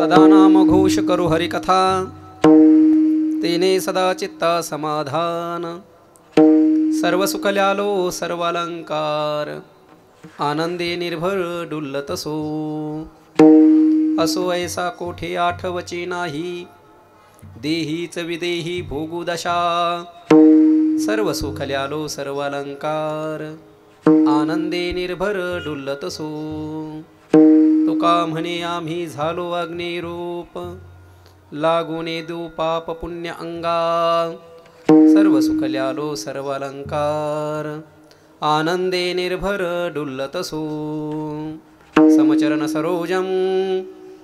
सदा नाम घोष करू हरिकथा, तेने सदा चित्ता समाधान. सर्व सुख ल्यालो सर्व अलंकार, आनंदे निर्भर डुल्लत सो. असो ऐसा कोठे आठवची नाही, देहीच विदेही भोगू दशा. सर्व सुख ल्यालो सर्व अलंकार, आनंदे निर्भर डुल्लत सो. तुका म्हणे आम्ही झालो अग्निरूप, लागूने देऊ पाप पुण्य अंगा. सर्व सुख ल्यालो सर्व अलंकार, आनंदे निर्भर डुल्लत सो. समचरण सरोजम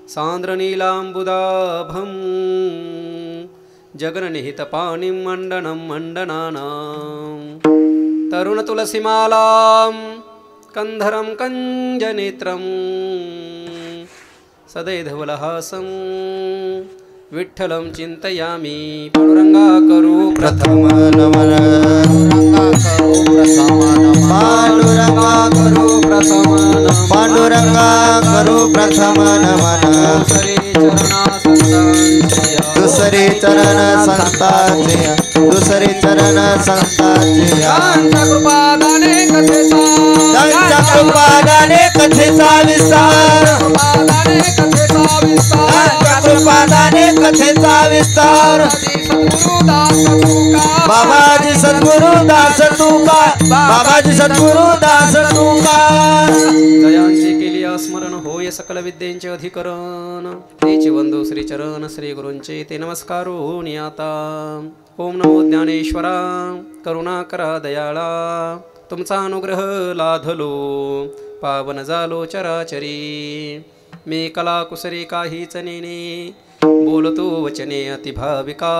सांद्र नीलांबुदाभम, जगन्निहित पाणिं मंडनं मंडनानां. तरुण तुलसीमालां कंधरं कंजनेत्रं, सदैधवलहासं विठ्ठलं चिंतयामि. पांडुरंगा करू प्रथम नमन, पांडुरंगा करू प्रथम नमन, पांडुरंगा करू प्रथम नमन. दुसरे चरण संतांचे, दुसरे चरण संतांचे. त्यांच्या कृपादाने कथेचा, त्यांच्या कृपादाने कथेचा विस्तार, त्यांच्या कृपादाने कथेचा विस्तार. बाबाजी सद्गुरु दास तुका, बाबाजी सद्गुरु दास तुका. जयांचे केली स्मरण होय सकल विद्येचे अधिकरण, तेचे वंदो श्री चरण श्री गुरूंचे ते नमस्कार होनी आता. ओम नमो ज्ञानेश्वरा करुणाकरा दयाळा, तुमचा अनुग्रह लाधलो पावन झालो चराचरी. मी कला कुसरी काहीच नेने, बोलतो वचने अतिभाविका.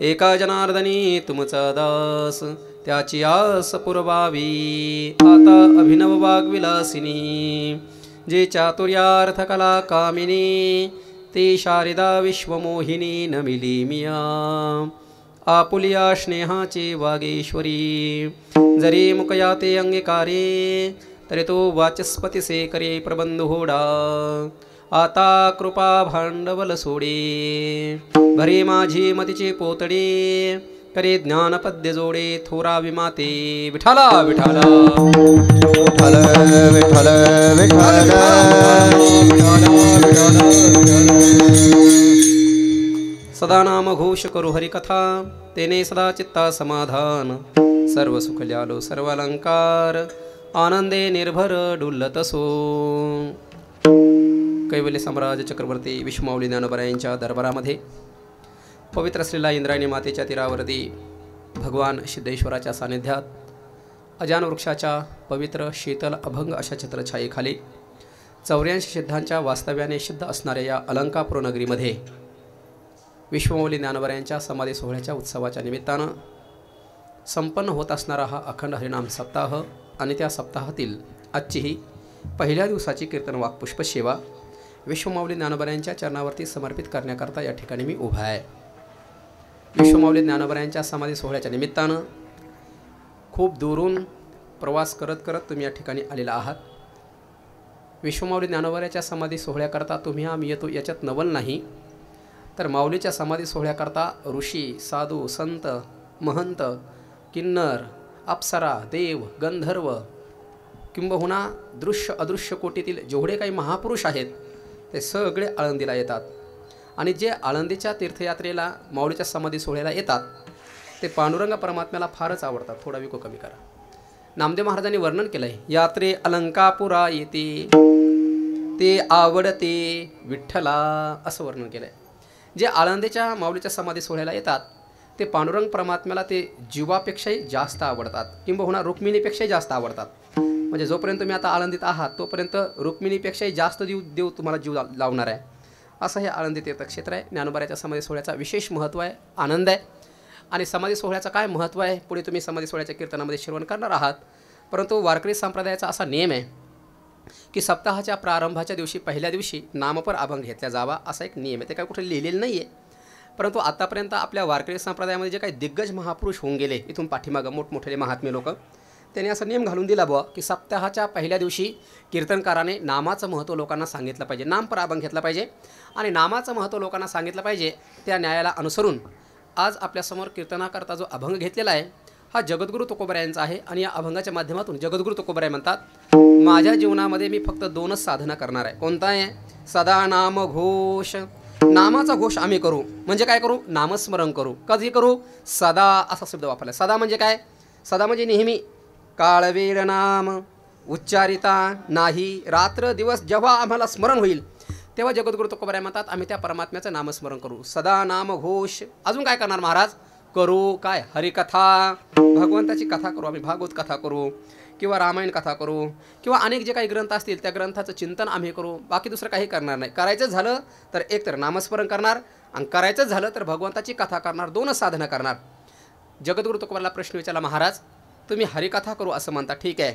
एका जनार्दनी तुमचा दास, त्याची आस पुरवावी. आता अभिनव वाग्विलासिनी, जे चातुर्यार्थ कला कामिनी. ते शारदा विश्वमोहिनी नमिली मिया, आपुलिया स्नेहाचे वागेश्वरी. जरी मुकया ते अंगीकारे, तरी तो वाचस्पती से करे प्रबंध होडा. आता कृपा भांडवल सोडे, भरे माझी मतीचे पोतडे. करे ज्ञानपद्य जोडे थोरा विमाते. विठाला विठाला विठ्ठल विठ्ठल विठ्ठल. सदा नाम घोष करू हरिकथा, तेने सदा चित्ता समाधान. सर्व सुख ल्यालो सर्व अलंकार, आनंदे निर्भर डुल्लत सो. कैवल्य सम्राज चक्रवर्ती विश्वमाऊली ज्ञानोबा यांच्या दरबारामध्ये पवित्र श्रीला इंद्रायणी मातेच्या तीरावरती भगवान सिद्धेश्वराच्या सानिध्यात अजान वृक्षाच्या पवित्र शीतल अभंग अशा छत्रछायेखाली 84 सिद्धांच्या वास्तव्याने सिद्ध असणाऱ्या या अलंकापूर नगरीमध्ये विश्वमाऊली ज्ञानोबा यांच्या समाधी सोहळ्याच्या उत्सवाच्या निमित्तानं संपन्न होत असणारा हा अखंड हरिनाम सप्ताह आणि त्या सप्ताहातील आजची ही पहिल्या दिवसाची कीर्तन वाक्पुष्प सेवा विश्वमाऊली ज्ञानोबा यांच्या चरणावरती समर्पित करण्याकरता या ठिकाणी मी उभा आहे. विश्वमाऊली ज्ञानोबा यांच्या समाधी सोहळ्याच्या निमित्तानं खूप दूरून प्रवास करत करत तुम्ही या ठिकाणी आलेला आहात. विश्वमाऊली ज्ञानोबाच्या समाधी सोहळ्याकरता तुम्ही आम्ही येतो याच्यात नवल नाही, तर माऊलीच्या समाधी सोहळ्याकरता ऋषी साधू संत महंत किन्नर अप्सरा देव गंधर्व किंबहुना दृश्य अदृश्य कोटीतील जेवढे काही महापुरुष आहेत ते सगळे आळंदीला येतात. आणि जे आळंदीच्या तीर्थयात्रेला माऊलीच्या समाधी सोहळ्याला येतात ते पांडुरंग परमात्म्याला फारच आवडतात. थोडा विको कमी करा. नामदेव महाराजांनी वर्णन केलं आहे, यात्रे अलंकापुरा येते ते आवडते विठ्ठला, असं वर्णन केलं आहे. जे आळंदीच्या माऊलीच्या समाधी सोहळ्याला येतात ते पांडुरंग परमात्म्याला ते जीवापेक्षाही जास्त आवडतात, किंबहुना रुक्मिणीपेक्षाही जास्त आवडतात. म्हणजे जोपर्यंत तुम्ही आता आळंदीत आहात तोपर्यंत रुक्मिणीपेक्षाही जास्त देव तुम्हाला जीव लावणार आहे. असं हे आळंदी तीर्थक्षेत्र आहे. ज्ञानोबाच्या समाधी सोहळ्याचा विशेष महत्त्व आहे, आनंद आहे. आणि समाधी सोहळ्याचं काय महत्त्व आहे पुढे तुम्ही समाधी सोहळ्याच्या कीर्तनामध्ये श्रवण करणार आहात. परंतु वारकरी संप्रदायाचा असा नियम आहे की सप्ताहाच्या प्रारंभाच्या दिवशी पहिल्या दिवशी नामपर अभंग घेतला जावा, असा एक नियम आहे. ते काय कुठे लिहिलेलं नाही आहे, परंतु आतापर्यंत आपल्या वारकरी संप्रदायामध्ये जे काही दिग्गज महापुरुष होऊन गेले इथून पाठीमागं मोठमोठे महात्मे लोक, त्याने असा नियम घालून दिला बुवा की सप्ताहाच्या पहिल्या दिवशी कीर्तनकाराने नामाचं महत्त्व लोकांना सांगितलं पाहिजे, नामपर अभंग घेतला पाहिजे आणि नामाचं महत्त्व लोकांना सांगितलं पाहिजे. त्या न्यायाला अनुसरून आज आपल्यासमोर कीर्तनाकरता जो अभंग घेतलेला आहे हा जगद्गुरू तुकोबरायांचा आहे. आणि या अभंगाच्या माध्यमातून जगद्गुरू तुकोबराय म्हणतात, माझ्या जीवनामध्ये मी फक्त दोनच साधना करणार आहे. कोणता आहे? सदा नाम घोष. नामाचा घोष आम्ही करू. म्हणजे काय करू? नामस्मरण करू. कधी करू? सदा असा शब्द वापरला. सदा म्हणजे काय? सदा म्हणजे नेहमी. काळवेळ नाम उच्चारिता नाही. रात्र दिवस जेव्हा आम्हाला स्मरण होईल तेव्हा जगद्गुरू तुकोबराय म्हणतात आम्ही त्या परमात्म्याचं नामस्मरण करू. सदा नाम घोष. अजून काय करणार महाराज? करू काय? हरिकथा, भगवंताची कथा करू. आम्ही भागवत कथा करू किंवा रामायण कथा करू किंवा अनेक जे काही ग्रंथ असतील त्या ग्रंथाचं चिंतन आम्ही करू. बाकी दुसरं काही करणार नाही. करायचं झालं तर एक तर नामस्मरण करणार आणि करायचं झालं तर भगवंताची कथा करणार. दोनच साधना करणार. जगद्गुरू तुकोबरायला प्रश्न विचारला, महाराज तुम्ही हरिकथा करू असं म्हणता, ठीक आहे.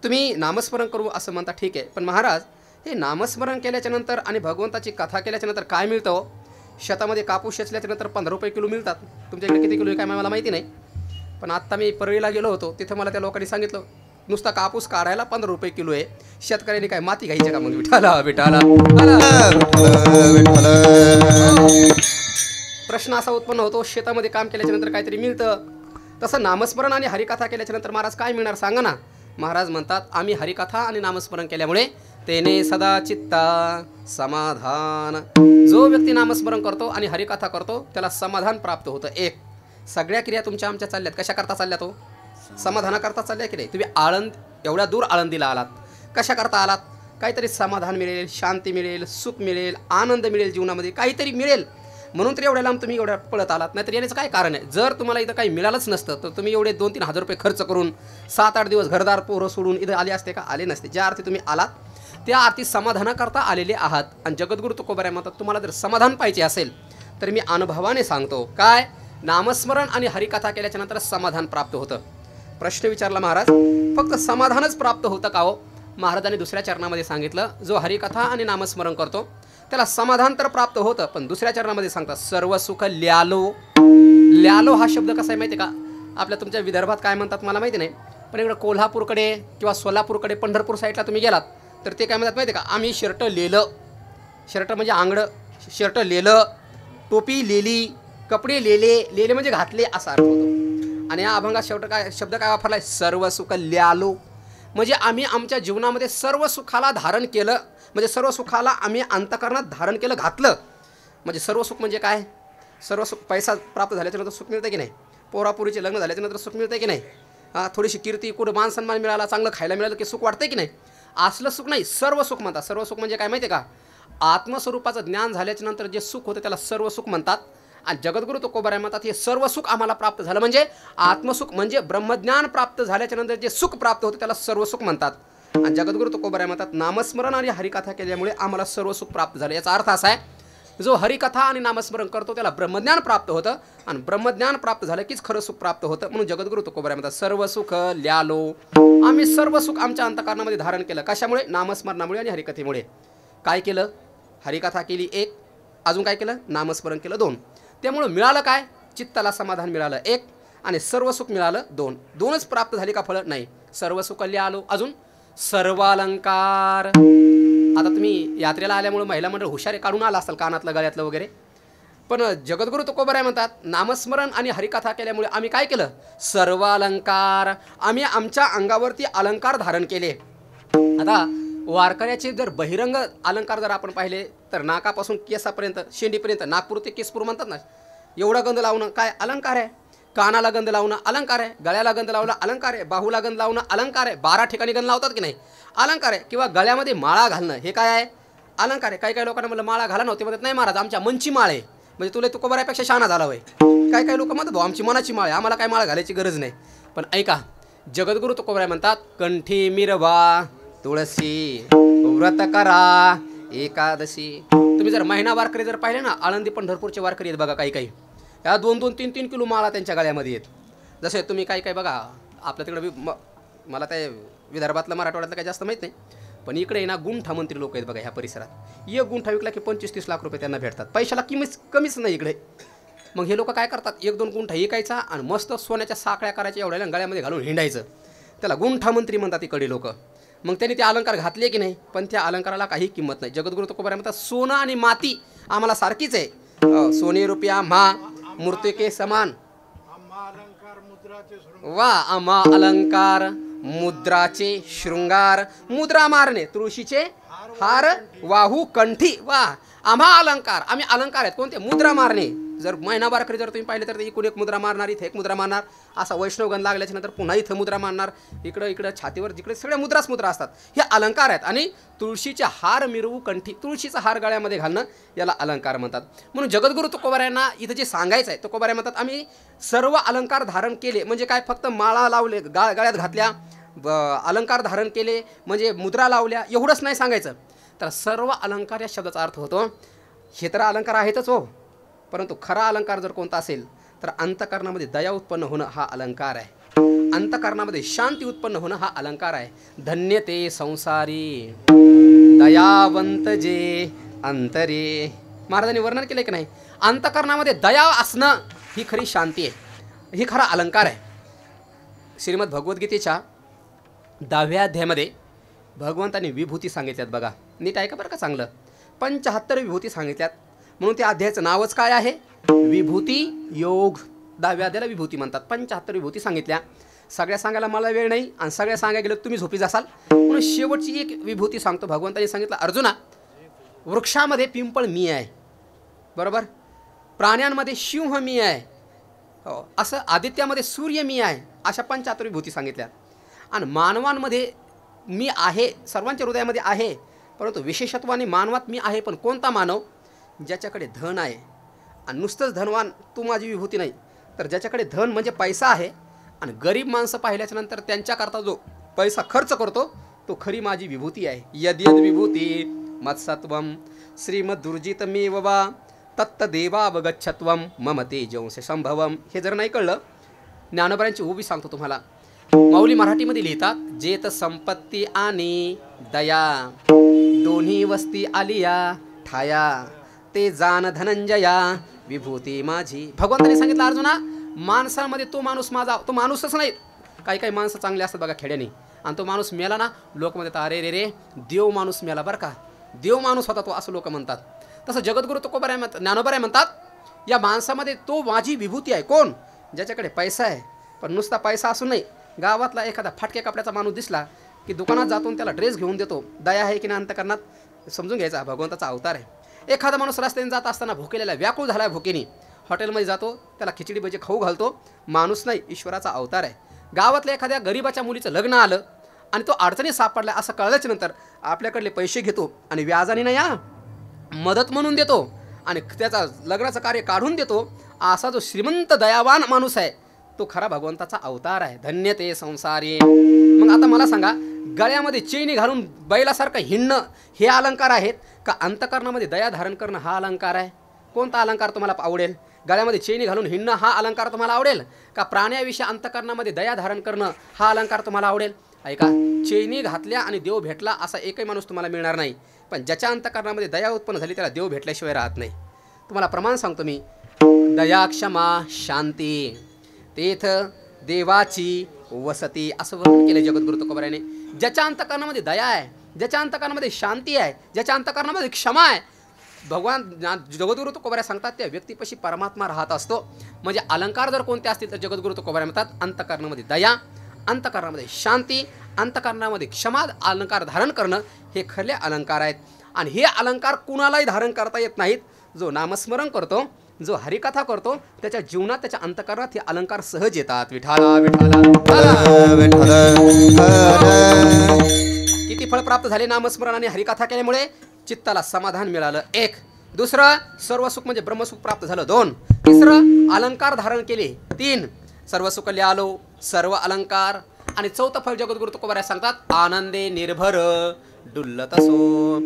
तुम्ही नामस्मरण करू असं म्हणता, ठीक आहे. पण महाराज हे नामस्मरण केल्याच्या नंतर आणि भगवंताची कथा केल्याच्या नंतर काय मिळतं हो? शेतामध्ये कापूस शेचल्याच्या नंतर 15 रुपये किलो मिळतात. तुमच्याकडे किती किलो आहे काय मला माहिती नाही. पण आत्ता मी परळीला गेलो होतो, तिथं मला त्या लोकांनी सांगितलं नुसता कापूस काढायला 15 रुपये किलो आहे. शेतकऱ्यांनी काय माती घ्यायची का? मग विठाला विठाला प्रश्न असा उत्पन्न होतो, शेतामध्ये काम केल्याच्या नंतर काहीतरी मिळतं. तसं नामस्मरण आणि हरिकथा केल्याच्या नंतर महाराज काय मिळणार सांगा ना? महाराज म्हणतात आम्ही हरिकथा आणि नामस्मरण केल्यामुळे तेने सदा चित्ता समाधान. जो व्यक्ती नामस्मरण करतो आणि हरिकथा करतो त्याला समाधान प्राप्त होतं. एक, सगळ्या क्रिया तुमच्या आमच्या चालल्यात कशा करता चालल्यात हो? समाधाना करता चालल्या की नाही? तुम्ही आळंद एवढ्या दूर आळंदीला आलात, कशा करता आलात? काहीतरी समाधान मिळेल, शांती मिळेल, सुख मिळेल, आनंद मिळेल, जीवनामध्ये काहीतरी मिळेल म्हणून तर एवढ्या लांब तुम्ही एवढ्या पळत आलात. नाही तर येण्याचं काय कारण आहे? जर तुम्हाला इथं काही मिळालंच नसतं तर तुम्ही एवढे 2-3 हजार रुपये खर्च करून 7-8 दिवस घरदार पोरं सोडून इथं आले असते का? आले नसते. ज्या अर्थी तुम्ही आलात त्या अर्थी समाधानाकरता आलेले आहात. आणि जगद्गुरू तुकोबराय म्हणतात तुम्हाला जर समाधान पाहिजे असेल तर मी अनुभवाने सांगतो काय? नामस्मरण आणि हरिकथा केल्याच्या नंतर समाधान प्राप्त होतं. प्रश्न विचारला महाराज, फक्त समाधानच प्राप्त होतं का हो? महाराजांनी दुसऱ्या चरणामध्ये सांगितलं जो हरिकथा आणि नामस्मरण करतो त्याला समाधान तर प्राप्त होतं, पण दुसऱ्या चरणामध्ये सांगतात सर्व सुख ल्यालो. ल्यालो हा शब्द कसा आहे माहिती आहे का? आपल्या तुमच्या विदर्भात काय म्हणतात मला माहिती नाही, पण इकडं कोल्हापूरकडे किंवा सोलापूरकडे पंढरपूर साईडला तुम्ही गेलात तर ते काय म्हणतात माहिती आहे का? आम्ही शर्ट लेलं. शर्ट म्हणजे आंगडं. शर्ट लेलं, टोपी लेली, कपडे लेले. लेले म्हणजे घातले असा अर्थ होतो. आणि या अभंगात शब्द काय वापरलाय? सर्व सुख ल्यालो. म्हणजे आम्ही आमच्या जीवनामध्ये सर्व सुखाला धारण केलं. म्हणजे सर्व सुखाला आम्ही अंतःकरणात धारण केलं, घातलं. म्हणजे सर्व सुख म्हणजे काय? सर्व सुख पैसा प्राप्त झाल्याच्यानंतर सुख मिळतं की नाही? पोरापुरीचे लग्न झाल्याच्यानंतर सुख मिळतं की नाही? थोडीशी कीर्ती, कुठं मान सन्मान मिळाला, चांगलं खायला मिळालं की सुख वाटतं की नाही? असलं सुख नाही, सर्व सुख म्हणतात. सर्व सुख म्हणजे काय माहिती आहे का? आत्मस्वरूपाचं ज्ञान झाल्याच्या नंतर जे सुख होतं त्याला सर्व सुख म्हणतात. आणि जगद्गुरू तुकोबराय म्हणतात हे सर्व सुख आम्हाला प्राप्त झालं म्हणजे आत्मसुख म्हणजे ब्रह्मज्ञान प्राप्त झाल्याच्या नंतर जे सुख प्राप्त होतं त्याला सर्व सुख म्हणतात. आणि जगद्गुरू तुकोबराय म्हणतात नामस्मरण आणि हरिकथा केल्यामुळे आम्हाला सर्व सुख प्राप्त झालं. याचा अर्थ असा आहे जो हरिकथा आणि नामस्मरण करतो त्याला ब्रह्मज्ञान प्राप्त होतं आणि ब्रह्मज्ञान प्राप्त झालं कीच खरं सुख प्राप्त होतं. म्हणून जगद्गुरू तुकोबराय म्हणतात सर्व सुख ल्यालो. आम्ही सर्व सुख आमच्या अंतःकरणामध्ये धारण केलं. कशामुळे? नामस्मरणामुळे आणि हरिकथेमुळे. काय केलं? हरिकथा केली 1, अजून काय केलं? नामस्मरण केलं 2. त्यामुळं मिळालं काय? चित्ताला समाधान मिळालं 1 आणि सर्व सुख मिळालं 2. 2च प्राप्त झाली का फळ? नाही. सर्व सुख ल्यालो. अजून सर्वालंकार. आता तुम्ही यात्रेला आल्यामुळे महिला मंडळ हुशारे काढून आला असाल कानातलं गळ्यातलं वगैरे, पण जगद्गुरू तुकोबराय म्हणतात नामस्मरण आणि हरिकथा केल्यामुळे आम्ही काय केलं? सर्वालंकार. आम्ही आमच्या अंगावरती अलंकार धारण केले. आता वारकऱ्याचे जर बहिरंग अलंकार जर आपण पाहिले तर नाकापासून केसापर्यंत, शेंडीपर्यंत, नागपूर ते केसपूर म्हणतात ना, एवढा गंध लावणं काय अलंकार आहे? कानाला गंध लावणं अलंकार आहे, गळ्याला गंध लावणं अलंकार आहे, बाहूला गंध लावणं अलंकार आहे, 12 ठिकाणी गंध लावतात की नाही? अलंकार आहे. किंवा गळ्यामध्ये माळा घालणं हे काय आहे? अलंकार आहे. काही लोकांना म्हणलं माळा घाला नव्हते, म्हणतात नाही महाराज आमच्या मनची माळ आहे. म्हणजे तुला तुकोबरायपेक्षा शहाणा झाला होय. काही लोक म्हणतात भाऊ आमची मनाची माळ आहे, आम्हाला काय माळ घालायची गरज नाही. पण ऐका, जगद्गुरू तुकोबराय म्हणतात कंठी मिरवा तुळशी व्रत करा एकादशी. तुम्ही जर महिना वारकरी जर पाहिले ना, आळंदी पंढरपूरचे वारकरी आहेत बघा, काही या 2-2, 3-3 किलो माळा त्यांच्या गळ्यामध्ये आहेत. जसे तुम्ही काही बघा आपल्या तिकडं मला त्या विदर्भातलं मराठवाड्यातलं काही जास्त माहीत नाही, पण इकडे ना गुंठा मंत्री लोक आहेत बघा ह्या परिसरात. एक गुंठा विकला की 25-30 लाख रुपये त्यांना भेटतात. पैशाला कमीच नाही इकडे. मग हे लोक काय करतात? 1-2 गुंठा विकायचा आणि मस्त सोन्याच्या साखळ्या करायच्या एवढ्या गळ्यामध्ये घालून हिंडायचं. त्याला गुंठामंत्री म्हणतात इकडे लोक. मग त्यांनी ते अलंकार घातले की नाही, पण त्या अलंकाराला काही किंमत नाही. जगद्गुरु तुकोबाराय म्हणतात सोनं आणि माती आम्हाला सारखीच आहे. सोने रुपया मा मूर्ती के समान. वा आम्हा अलंकार मुद्राचे शृंगार. मुद्रा मारणे तुळशीचे हार वाहू कंठी. वा आम्हा अलंकार, आम्ही अलंकार आहेत कोणते? मुद्रा मारणे. जर महिनाभर जर तुम्ही पाहिले तर इकडे एक मुद्रा मारणार, इथे एक मुद्रा मारणार, असा वैष्णवगण लागल्याच्या नंतर पुन्हा इथं मुद्रा मारणार, इकडं छातीवर जिकडे सगळ्या मुद्रा असतात. हे अलंकार आहेत. आणि तुळशीचे हार मिरवू कंठी, तुळशीचा हार गळ्यामध्ये घालणं याला अलंकार म्हणतात. म्हणून जगद्गुरु तुकोबारायांना इथं जे सांगायचं आहे, तुकोबाराय म्हणतात आम्ही सर्व अलंकार धारण केले म्हणजे काय, फक्त माळा लावले गळ्यात घातल्या, अलंकार धारण केले म्हणजे मुद्रा लावल्या एवढंच नाही सांगायचं. तर सर्व अलंकार या शब्दाचा अर्थ होतो. हे तर अलंकार आहेतच हो, परंतु खरा अलंकार जर कोणता असेल तर अंतःकरणामध्ये दया उत्पन्न होणं हा अलंकार आहे. अंतःकरणामध्ये शांती उत्पन्न होणं हा अलंकार आहे. धन्य ते संसारी दयावंत जे अंतरे. महाराजांनी वर्णन केलं की नाही, अंतःकरणामध्ये दया असणं ही खरी शांती आहे, ही खरा अलंकार आहे. श्रीमद भगवद्गीतेच्या 10व्या अध्यायामध्ये भगवंतांनी विभूती सांगितल्यात. बघा नीट ऐका बरं का चांगलं. 75 विभूती सांगितल्यात. म्हणून त्या अध्यायाचं नावच काय आहे? विभूती योग. 10व्या अध्यायाला विभूती म्हणतात. 75 विभूती सांगितल्या. सगळ्या सांगायला मला वेळ नाही आणि सगळ्या सांगायला गेलं तुम्ही झोपी जासाल. म्हणून शेवटची एक विभूती सांगतो. भगवंतांनी सांगितलं, अर्जुना वृक्षामध्ये पिंपळ मी आहे, बरोबर, प्राण्यांमध्ये सिंह मी आहे, असं आदित्यामध्ये सूर्य मी आहे, अशा 75 विभूती सांगितल्या. आणि मानवांमध्ये मी आहे, सर्वांच्या हृदयामध्ये आहे, परंतु विशेषत्वाने मानवात मी आहे. पण कोणता मानव? ज्याच्याकडे धन आहे आणि नुसतंच धनवान तू माझी विभूती नाही, तर ज्याच्याकडे धन म्हणजे पैसा आहे आणि गरीब माणसं पाहिल्याच्या नंतर त्यांच्याकरता जो पैसा खर्च करतो तो खरी माझी विभूती आहे. यद यद विभूती मत्सत्वम श्रीमद्दुर्जितमेव वा तत्तदेवावगच्छत्वम मम तेजंस संभवम. हे जर नाही कळलं, ज्ञानोबांची उभी सांगतो तुम्हाला. माऊली मराठीमध्ये लिहितात, जेत संपत्ती आणि दया दोन्ही वस्ती आलिया ठाया, ते जान धनंजया विभूती माझी. भगवंताने सांगितलं, अर्जुना माणसामध्ये तो माणूस माझा, तो माणूसच नाही. काही माणसं चांगले असतात बघा खेड्याने, आणि तो माणूस मेला ना, लोक म्हणतात अरे रे रे देव माणूस मेला बरं का, देव माणूस होता तो, असं लोक म्हणतात. तसं जगद्गुरु तुकोबाराय ज्ञानोबाराय म्हणतात, या माणसामध्ये तो माझी विभूती आहे. कोण? ज्याच्याकडे पैसा आहे, पण नुसता पैसा असून नाही, गावातला एखादा फाटक्या कपड्याचा माणूस दिसला की दुकानात जातो त्याला ड्रेस घेऊन देतो. दया आहे की नाही अंतःकरणात समजून घ्यायचा, भगवंताचा अवतार आहे. एखादा माणूस रस्त्याने जात असताना भुकेलेला व्याकुळ झाला आहे, भुकेनी हॉटेलमध्ये जातो, त्याला खिचडी भजी खाऊ घालतो. माणूस नाही, ईश्वराचा अवतार आहे. गावातल्या एखाद्या गरीबाच्या मुलीचं लग्न आलं आणि तो अडचणीत सापडला असं कळल्याच्या नंतर आपल्याकडले पैसे घेतो आणि व्याजाने नाही मदत म्हणून देतो आणि त्याचा लग्नाचं कार्य काढून देतो. असा जो श्रीमंत दयावान माणूस आहे तो खरा भगवंताचा अवतार आहे. धन्य ते संसारी. मग आता मला सांगा, गळ्यामध्ये चैनी घालून बैलासारखं हिंडणं हे अलंकार आहेत का अंतःकरणामध्ये दया धारण करणं हा अलंकार आहे? कोणता अलंकार तुम्हाला आवडेल? गळ्यामध्ये चैनी घालून हिंडणं हा अलंकार तुम्हाला आवडेल का प्राण्याविषयी अंतःकरणामध्ये दया धारण करणं हा अलंकार तुम्हाला आवडेल? ऐका, चैनी घातल्या आणि देव भेटला असा एकही माणूस तुम्हाला मिळणार नाही, पण ज्याच्या अंतःकरणामध्ये दया उत्पन्न झाली त्याला देव भेटल्याशिवाय राहत नाही. तुम्हाला प्रमाण सांगतो मी. दया क्षमा शांती तेथ देवाची वसती, असं वर्णन केलं जगद्गुरु तुकोबारायाने. ज्याच्या अंतःकरणामध्ये दया आहे, ज्याच्या अंतःकरणामध्ये शांती आहे, ज्याच्या अंतःकरणामध्ये क्षमा आहे, भगवान जगद्गुरु तुकोबाराय सांगतात त्या व्यक्तीपाशी परमात्मा राहत असतो. म्हणजे अलंकार जर कोणते असतील तर जगद्गुरु तुकोबाराय म्हणतात अंतःकरणामध्ये दया, अंतःकरणामध्ये शांती, अंतःकरणामध्ये क्षमा अलंकार धारण करणं हे खरे अलंकार आहेत. आणि हे अलंकार कुणालाही धारण करता येत नाहीत. जो नामस्मरण करतो, जो हरिकथा करतो, त्याच्या जीवनात त्याच्या अंतःकरणात हे अलंकार सहज येतात. विठाला विठाला किती फळ प्राप्त झाले नामस्मरण आणि हरिकथा केल्यामुळे? चित्ताला समाधान मिळालं, एक. दुसरं, सर्व सुख म्हणजे ब्रह्मसुख प्राप्त झालं, दोन. तिसरं, अलंकार धारण केले, तीन. सर्व सुख लिहालो, सर्व अलंकार. आणि चौथं फळ जगद्गुरु तुकोबाराय सांगतात, आनंदे निर्भर डुल्लत असो.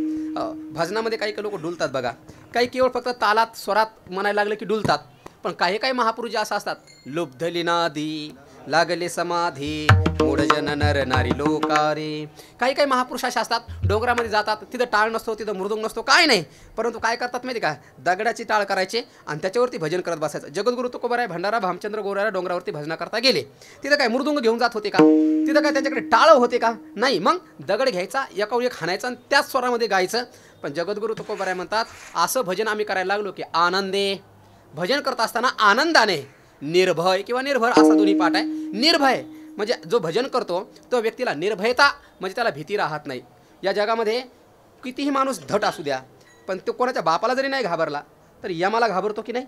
भजनामध्ये काही लोक डुलतात बघा, काही केवळ फक्त तालात स्वरात म्हणायला लागलं की डुलतात. पण काही महापुरुष जे असं असतात, लुब्धलिनादी लागले समाधी मूढजन नर नारी लोकारे. काही काही महापुरुष असे असतात, डोंगरामध्ये जातात, तिथं टाळ नसतो, तिथं मृदुंग नसतो, काय नाही, परंतु काय करतात माहिती का, दगडाची टाळ करायचे आणि त्याच्यावरती भजन करत बसायचं. जगद्गुरु तुकोबाराय भंडारा भामचंद्र गोराया डोंगरावरती भजना करता गेले. तिथं काय मृदुंग घेऊन जात होते का? तिथं काय त्यांच्याकडे टाळ होते का? नाही. मग दगड घ्यायचा, एका वेळी खाणायचा आणि त्याच स्वरामध्ये गायचं. पण जगद्गुरु तुकोबाराय म्हणतात, असं भजन आम्ही करायला लागलो की आनंदे, भजन करत असताना आनंदाने, निर्भय किंवा निर्भर असा दोन्ही पाठ आहे. निर्भय म्हणजे जो भजन करतो तो व्यक्तीला निर्भयता, म्हणजे त्याला भीती राहत नाही. या जगामध्ये कितीही माणूस धट असू द्या, पण तो कोणाच्या बापाला जरी नाही घाबरला तर यमाला घाबरतो की नाही?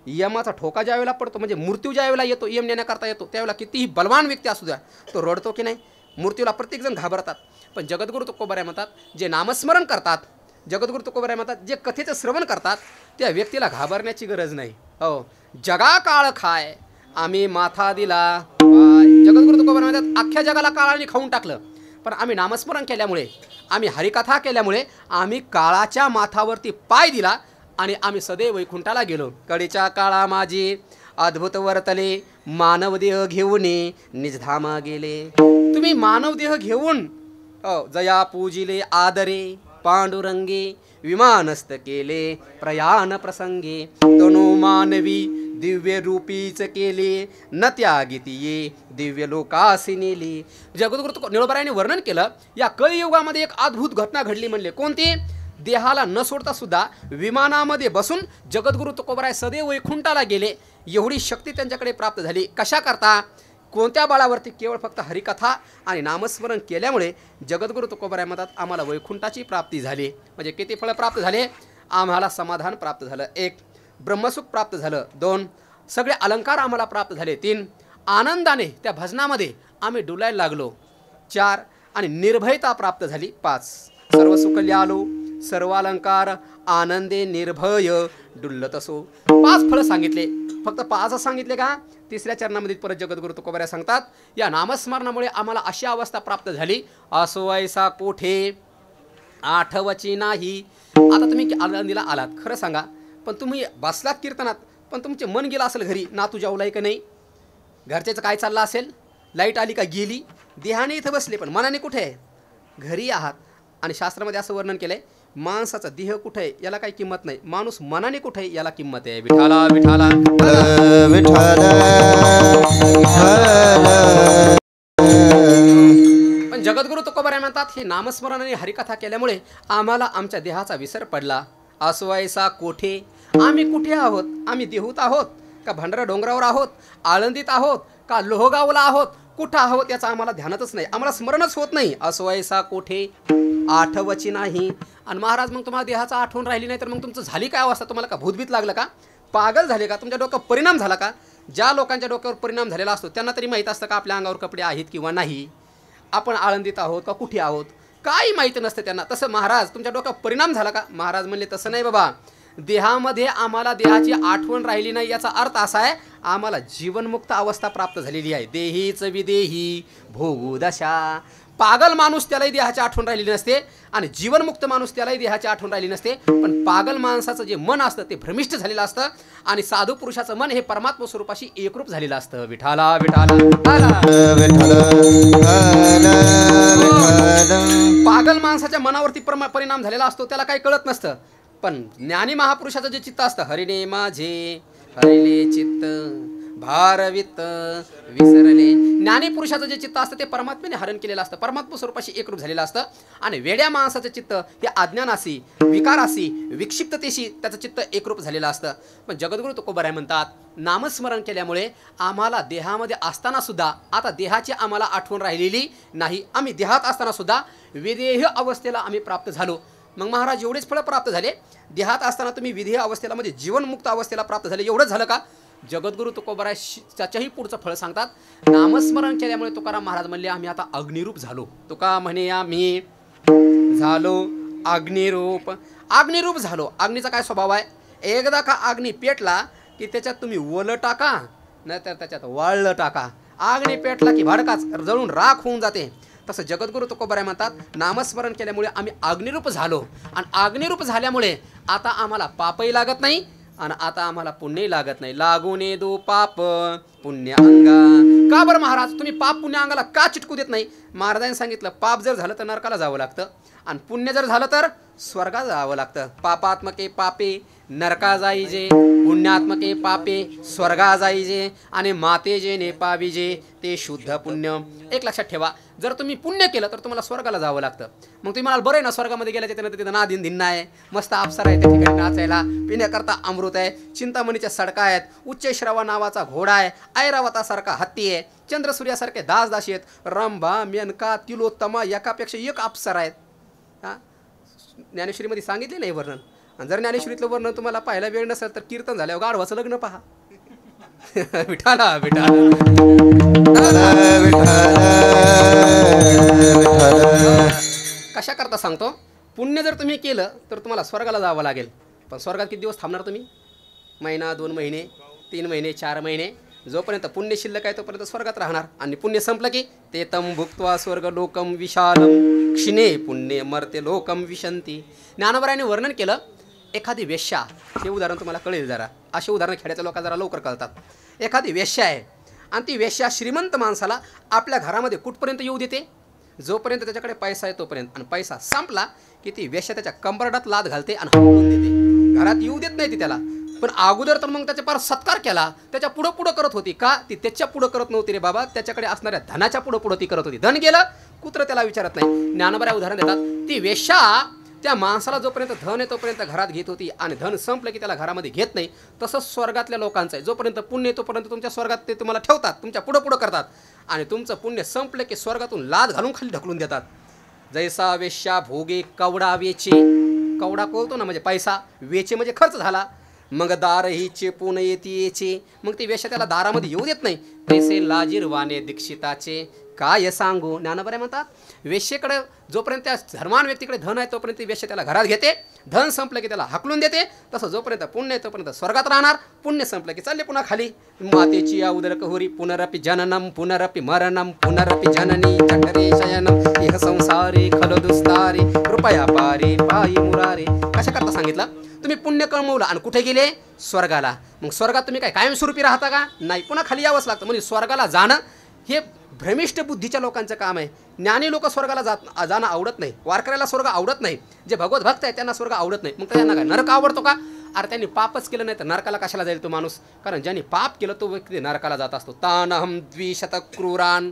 यमाचा ठोका ज्या वेळेला पडतो, म्हणजे मृत्यू ज्या वेळेला येतो, यम नेण्याकरता येतो, त्यावेळेला कितीही बलवान व्यक्ती असू द्या, तो रडतो की नाही? मृत्यूला प्रत्येकजण घाबरतात. पण जगद्गुरु तुकोबाराय म्हणतात, जे नामस्मरण करतात, जगद्गुरु तुकोबाराय म्हणतात, जे कथेचं श्रवण करतात त्या व्यक्तीला घाबरण्याची गरज नाही. हो, जगा काळ खाय आम्ही माथा दिला. जगद्गुरु तुकोबाराय म्हणतात, अख्ख्या जगाला काळाने खाऊन टाकलं, पण आम्ही नामस्मरण केल्यामुळे, आम्ही हरिकथा केल्यामुळे आम्ही काळाच्या माथावरती पाय दिला आणि आम्ही सदैव वैकुंठाला गेलो. कडेच्या काळा माझी अद्भुत वर्तले, मानव देह घेऊन निजधामा गेले. तुम्ही मानव देह घेऊन जया पूजिले आदरे, पांडुरंगे विमानस्त केले प्रयाण प्रसंगे. तनो मानवी दिव्य रूपीच केले, न त्यागितीये दिव्य लोकासी नेले. जगद्गुरु निळोबारायाने वर्णन केलं, या कलियुगामध्ये एक अद्भुत घटना घडली. म्हणले कोणती? देहाला न सोडता सुद्धा विमानामध्ये बसून जगद्गुरु तुकोबाराय सदैव वैकुंठाला गेले. एवढी शक्ती त्यांच्याकडे प्राप्त झाली. कशा करता? कोणत्या बळावरती? केवळ फक्त हरिकथा आणि नामस्मरण केल्यामुळे जगद्गुरु तुकोबाराय म्हणतात, आम्हाला वैकुंठाची प्राप्ती झाली. म्हणजे किती फळ प्राप्त झाले? आम्हाला समाधान प्राप्त झालं. 1. ब्रह्मसुख प्राप्त झालं. 2. सगळे अलंकार आम्हाला प्राप्त झाले. 3. आनंदाने त्या भजनामध्ये आम्ही डुलायला लागलो. 4. आणि निर्भयता प्राप्त झाली. 5. सर्व सुकल्यालो सर्व अलंकार आनंदे निर्भय डुल्लत असो. 5 फळं सांगितले. फक्त 5 सांगितले का? 3ऱ्या चरणामध्ये परत जगद्गुरु तुकोबाराय सांगतात, या नामस्मरणामुळे आम्हाला अशी अवस्था प्राप्त झाली, असो ऐसा कोठे आठवची नाही. आता तुम्ही आनंदीला आलात, खरं सांगा, पण तुम्ही बसलात कीर्तनात, पण तुमचे मन गेलं असेल घरी, नातू जेवलाय का नाही, घरच्याचं काय चाललं असेल, लाईट आली का गेली, देहाने इथं बसले पण मनाने कुठे आहे? घरी आहात. आणि शास्त्रामध्ये असं वर्णन केलंय, माणसाचा देह कुठे आहे याला काही किंमत नाही, माणूस मनाने कुठे आहे याला किंमत आहे. विठाला विठाला पण जगद्गुरु तुकोबाराय म्हणतात, हे नामस्मरण आणि हरिकथा केल्यामुळे आम्हाला आमच्या देहाचा विसर पडला. असो ऐसा कोठे, आम्ही कुठे आहोत? आम्ही देहूत आहोत का भंडारा डोंगरावर आहोत, आळंदीत आहोत का लोहगावला आहोत, कुठं आहोत याचं आम्हाला ध्यानच नाही, आम्हाला स्मरणच होत नाही. असो ऐसा कोठे आठवची नाही. आणि महाराज, मग तुम्हाला देहाचा आठवण राहिली नाही तर मग तुमचं झाली काय अवस्था? तुम्हाला का भूतभीत लागलं का? पागल झाले का? तुमच्या डोक्यावर परिणाम झाला का? ज्या लोकांच्या डोक्यावर परिणाम झालेला असतो त्यांना तरी माहीत असतं का आपल्या अंगावर कपडे आहेत किंवा नाही, आपण आळंदीत आहोत का कुठे आहोत, काही माहिती नसतं त्यांना. तसं महाराज, तुमच्या डोक्यावर परिणाम झाला का? महाराज म्हणले, तसं नाही बाबा, देहामध्ये आम्हाला देहाची आठवण राहिली नाही याचा अर्थ असा आहे, आम्हाला जीवनमुक्त अवस्था प्राप्त झालेली आहे. देहीच विदेही भोगू दशा. पागल माणूस त्यालाही देहाची आठवण राहिली नसते आणि जीवनमुक्त माणूस त्यालाही देहाची आठवण राहिली नसते. पण पागल माणसाचं जे मन असतं ते भ्रमिष्ठ झालेलं असतं आणि साधू पुरुषाचं मन हे परमात्मा स्वरूपाशी एकरूप झालेलं असतं. विठाला विठाला. पागल माणसाच्या मनावरती परिणाम झालेला असतो, त्याला काही कळत नसतं. पण ज्ञानी महापुरुषाचं जे चित्त असतं, हरिणे माझे हरिले चित्त भारवित विसरले. ज्ञानी पुरुषाचं जे चित्त असतं ते परमात्म्याने हरण केलेलं असतं, परमात्मा स्वरूपाशी एकरूप झालेलं असतं. आणि वेड्या माणसाचं चित्त हे अज्ञानाशी, विकाराशी, विक्षिप्ततेशी त्याचं चित्त एकरूप झालेलं असतं. पण जगद्गुरु तुकोबाराय म्हणतात, नामस्मरण केल्यामुळे आम्हाला देहामध्ये असताना सुद्धा आता देहाची आम्हाला आठवण राहिलेली नाही. आम्ही देहात असताना सुद्धा विदेह अवस्थेला आम्ही प्राप्त झालो. मग महाराज, एवढेच फळं प्राप्त झाले? देहात असताना तुम्ही विधेय अवस्थेला म्हणजे जीवनमुक्त अवस्थेला प्राप्त झाले, एवढंच झालं का? जगद्गुरु तुकोबाराय त्याच्याही पुढचं फळ सांगतात. नामस्मरण केल्यामुळे तुकाराम महाराज म्हणले, आम्ही आता अग्निरूप झालो. तुका म्हणे, आम्ही झालो अग्निरूप. अग्निरूप झालो. अग्नीचा काय स्वभाव आहे? एकदा का अग्नी पेटला की त्याच्यात तुम्ही ओलं टाका नाहीतर त्याच्यात वाळलं टाका, अग्नी पेटला की भडकाच जळून राख होऊन जाते. तसं जगद्गुरु तुकोबाराय म्हणतात, नामस्मरण केल्यामुळे आम्ही अग्निरूप झालो आणि अग्निरूप झाल्यामुळे आता आम्हाला पापही लागत नाही आणि आता आम्हाला पुण्यही लागत नाही. लागून दो पाप पुण्य अंगा. का बरं महाराज तुम्ही पाप पुण्य अंगाला का चिटकू देत नाही? महाराजांनी सांगितलं पाप जर झालं तर नरकाला जावं लागतं आणि पुण्य जर झालं तर स्वर्गात जावं लागतं. पापात्मके पापे नरका जाईजे, पुण्यात्मके पापे स्वर्गा जाईजे आणि माते जे ने पाविजे ते शुद्ध पुण्य. एक लक्षात ठेवा, जर तुम्ही पुण्य केलं तर तुम्हाला स्वर्गाला जावं लागतं. मग तुम्ही म्हणाल बरं आहे ना, स्वर्गामध्ये गेल्याच्या त्यानंतर तिथं नादिन धिन्ना आहे, मस्त अप्सरा आहे, त्या ठिकाणी नाचायला पिण्याकरता अमृत आहे, चिंतामणीच्या सडका आहेत, उच्चैश्रवा नावाचा घोडा आहे, ऐरावतासारखा हत्ती आहे, चंद्रसूर्यासारखे दासदाशी आहेत, रंभा मेनका तिलोत्तमा एकापेक्षा एक अप्सरा आहेत. हां, ज्ञानेश्वरीमध्ये सांगितलेलं आहे वर्णन. आणि जर ज्ञानेश्वरीतलं वर्णन तुम्हाला पाहायला वेळ नसेल तर कीर्तन झाल्यावर गाढवाचं लग्न पहा. विठाला विठाला कशा करता सांगतो, पुण्य जर तुम्ही केलं तर तुम्हाला स्वर्गाला जावं लागेल. पण स्वर्गात किती दिवस थांबणार तुम्ही? महिना, 2 महिने, 3 महिने, 4 महिने. जोपर्यंत पुण्य शिल्लक आहे तोपर्यंत स्वर्गात राहणार. आणि पुण्य संपलं की ते तम भुक्त्वा स्वर्ग लोकम विशालम क्षिणे पुण्य मर्ते लोकम विशंती. ज्ञानोबरायांनी वर्णन केलं, एखादी वेश्या, हे उदाहरण तुम्हाला कळेल जरा, असे उदाहरण खेड्याच्या लोकांना जरा लवकर कळतात. एखादी वेश्या आहे आणि ती वेश्या श्रीमंत माणसाला आपल्या घरामध्ये कुठपर्यंत येऊ देते? जोपर्यंत त्याच्याकडे पैसा आहे तोपर्यंत. आणि पैसा संपला की ती वेश्या त्याच्या कंबरडात लाद घालते आणि हाकलून देते. घरात येऊ देत नाही ती त्याला. पण अगोदर तर मग त्याच्या फार सत्कार केला, त्याच्या पुढं पुढं करत होती. का? ती त्याच्या पुढं करत नव्हती रे बाबा, त्याच्याकडे असणाऱ्या धनाच्या पुढं पुढं ती करत होती. धन गेलं कुत्र त्याला विचारत नाही. ज्ञानोबा उदाहरण देतात, ती वेश्या त्या माणसाला जोपर्यंत धन आहे तोपर्यंत घरात घेत होती आणि धन संपलं की त्याला घरामध्ये घेत नाही. तसंच स्वर्गातल्या लोकांचं आहे, जोपर्यंत पुण्य आहे तोपर्यंत तुमच्या स्वर्गात ते तुम्हाला ठेवतात, तुमच्या पुढं पुढं करतात आणि तुमचं पुण्य संपलं की स्वर्गातून लाद घालून खाली ढकलून देतात. जैसा वेश्या भोगे कवडा वेचे, कवडा कळतो ना म्हणजे पैसा, वेचे म्हणजे खर्च झाला. मग दार ही चेपून येते, मग ती वेश्या त्याला दारामध्ये येऊ देत नाही. तैसे लाजीरवाने दीक्षिताचे काय सांगू. ज्ञानोबा म्हणतात, वेश्येकडे जोपर्यंत त्या धर्मान व्यक्तीकडे धन आहे तोपर्यंत ती वेश्या त्याला घरात घेते, धन संपलं की त्याला हाकलून देते. तसं जोपर्यंत पुण्य आहे तोपर्यंत स्वर्गात राहणार, पुण्य संपलं की चालले पुन्हा खाली. मातेची या उदर कहुरी पुनरपि जननम पुनरपि मरणम पुनरपि जननी जठरे शयनम इह संसारे खलो दुस्तारे कृपया पारे पायी मुरारे. कशा करता सांगितलं, तुम्ही पुण्य कमवलं आणि कुठे गेले? स्वर्गाला. मग स्वर्गात तुम्ही काय कायमस्वरूपी राहता का? नाही, पुन्हा खाली यावंच लागतं. म्हणजे स्वर्गाला जाणं हे भ्रमिष्ठ बुद्धीच्या लोकांचं काम आहे. ज्ञानी लोक स्वर्गाला जाणं आवडत नाही, वारकऱ्याला स्वर्ग आवडत नाही, जे भगवत भक्त आहे त्यांना स्वर्ग आवडत नाही. मग त्यांना काय नरक आवडतो का? अरे त्यांनी पापच केलं नाही तर नरकाला कशाला जाईल तो माणूस? कारण ज्यांनी पाप केलं तो व्यक्ती नरकाला जात असतो. तानहम द्विशत क्रूरान